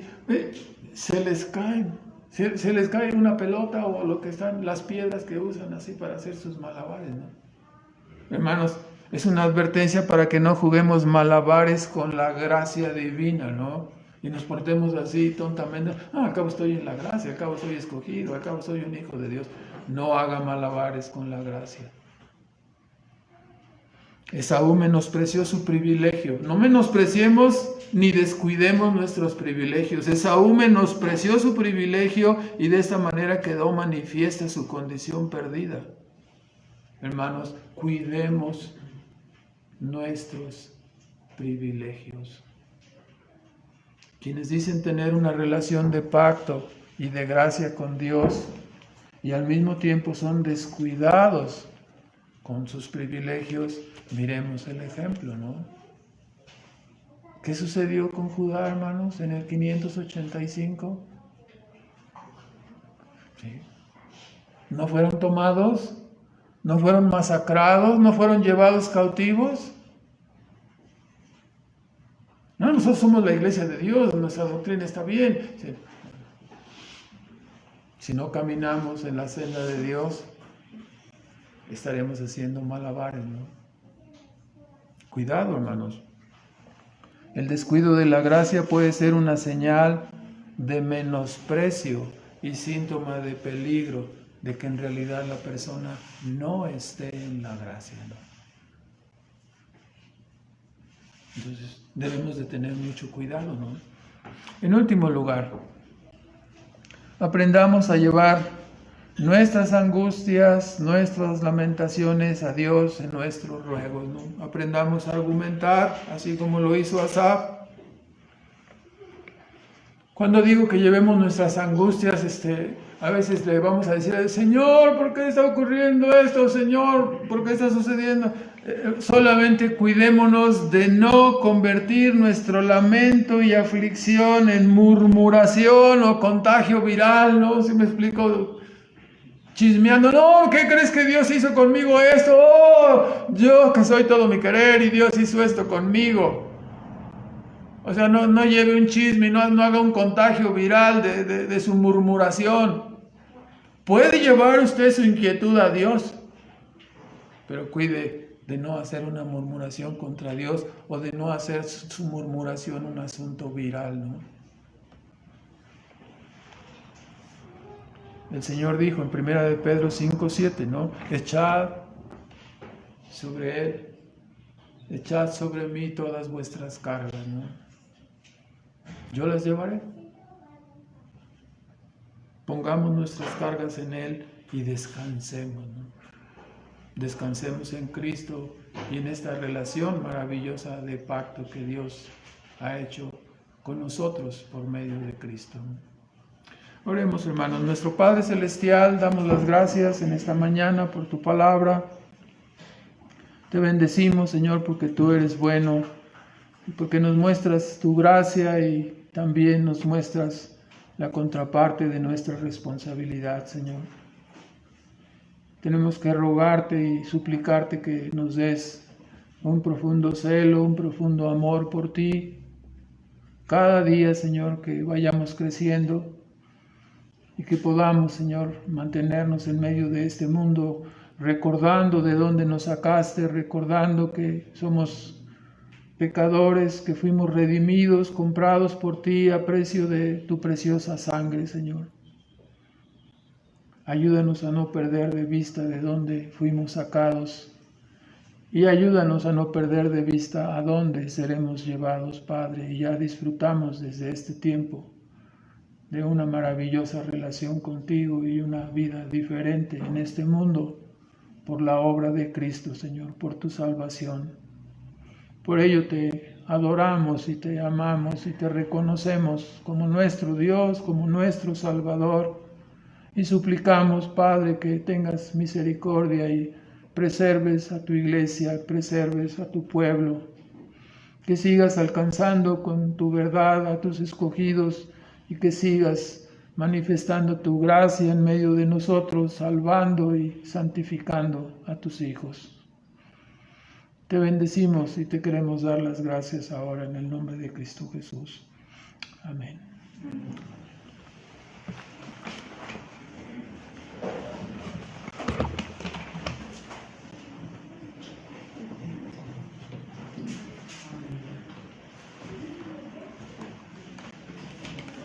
se les caen, se les cae una pelota o lo que están, las piedras que usan así para hacer sus malabares, ¿no? Hermanos, es una advertencia para que no juguemos malabares con la gracia divina, ¿no? Y nos portemos así tontamente. Al cabo estoy en la gracia, al cabo soy escogido, al cabo soy un hijo de Dios. No haga malabares con la gracia. Esaú menospreció su privilegio. No menospreciemos ni descuidemos nuestros privilegios. Esaú menospreció su privilegio y de esta manera quedó manifiesta su condición perdida. Hermanos, cuidemos nuestros privilegios. Quienes dicen tener una relación de pacto y de gracia con Dios y al mismo tiempo son descuidados con sus privilegios. Miremos el ejemplo, ¿no? ¿Qué sucedió con Judá, hermanos, en el 585? ¿Sí? ¿No fueron tomados? ¿No fueron masacrados? ¿No fueron llevados cautivos? No, nosotros somos la iglesia de Dios, nuestra doctrina está bien. Sí. Si no caminamos en la senda de Dios, estaremos haciendo malabares, ¿no? Cuidado, hermanos. El descuido de la gracia puede ser una señal de menosprecio y síntoma de peligro, de que en realidad la persona no esté en la gracia, ¿no? Entonces debemos de tener mucho cuidado, ¿no? En último lugar, aprendamos a llevar nuestras angustias, nuestras lamentaciones a Dios en nuestros ruegos, ¿no? Aprendamos a argumentar, así como lo hizo Asaf. Cuando digo que llevemos nuestras angustias, a veces le vamos a decir al Señor, ¿por qué está ocurriendo esto? Señor, ¿por qué está sucediendo? Solamente cuidémonos de no convertir nuestro lamento y aflicción en murmuración o contagio viral, ¿no? ¿Sí me explico? Chismeando, no, ¿qué crees que Dios hizo conmigo esto? Oh, yo que soy todo mi querer y Dios hizo esto conmigo. O sea, no lleve un chisme, no haga un contagio viral de su murmuración. Puede llevar usted su inquietud a Dios, pero cuide de no hacer una murmuración contra Dios o de no hacer su murmuración un asunto viral, ¿no? El Señor dijo en 1 de Pedro 5:7, ¿no? Echad sobre mí todas vuestras cargas, ¿no? Yo las llevaré. Pongamos nuestras cargas en Él y descansemos, ¿no? Descansemos en Cristo y en esta relación maravillosa de pacto que Dios ha hecho con nosotros por medio de Cristo, ¿no? Oremos, hermanos. Nuestro Padre Celestial, damos las gracias en esta mañana por tu palabra. Te bendecimos, Señor, porque tú eres bueno y porque nos muestras tu gracia y también nos muestras la contraparte de nuestra responsabilidad, Señor. Tenemos que rogarte y suplicarte que nos des un profundo celo, un profundo amor por ti. Cada día, Señor, que vayamos creciendo y que podamos, Señor, mantenernos en medio de este mundo, recordando de dónde nos sacaste, recordando que somos pecadores, que fuimos redimidos, comprados por ti a precio de tu preciosa sangre, Señor. Ayúdanos a no perder de vista de dónde fuimos sacados y ayúdanos a no perder de vista a dónde seremos llevados, Padre. Y ya disfrutamos desde este tiempo de una maravillosa relación contigo y una vida diferente en este mundo por la obra de Cristo, Señor, por tu salvación. Por ello te adoramos y te amamos y te reconocemos como nuestro Dios, como nuestro Salvador. Y suplicamos, Padre, que tengas misericordia y preserves a tu iglesia, preserves a tu pueblo, que sigas alcanzando con tu verdad a tus escogidos y que sigas manifestando tu gracia en medio de nosotros, salvando y santificando a tus hijos. Te bendecimos y te queremos dar las gracias ahora en el nombre de Cristo Jesús. Amén.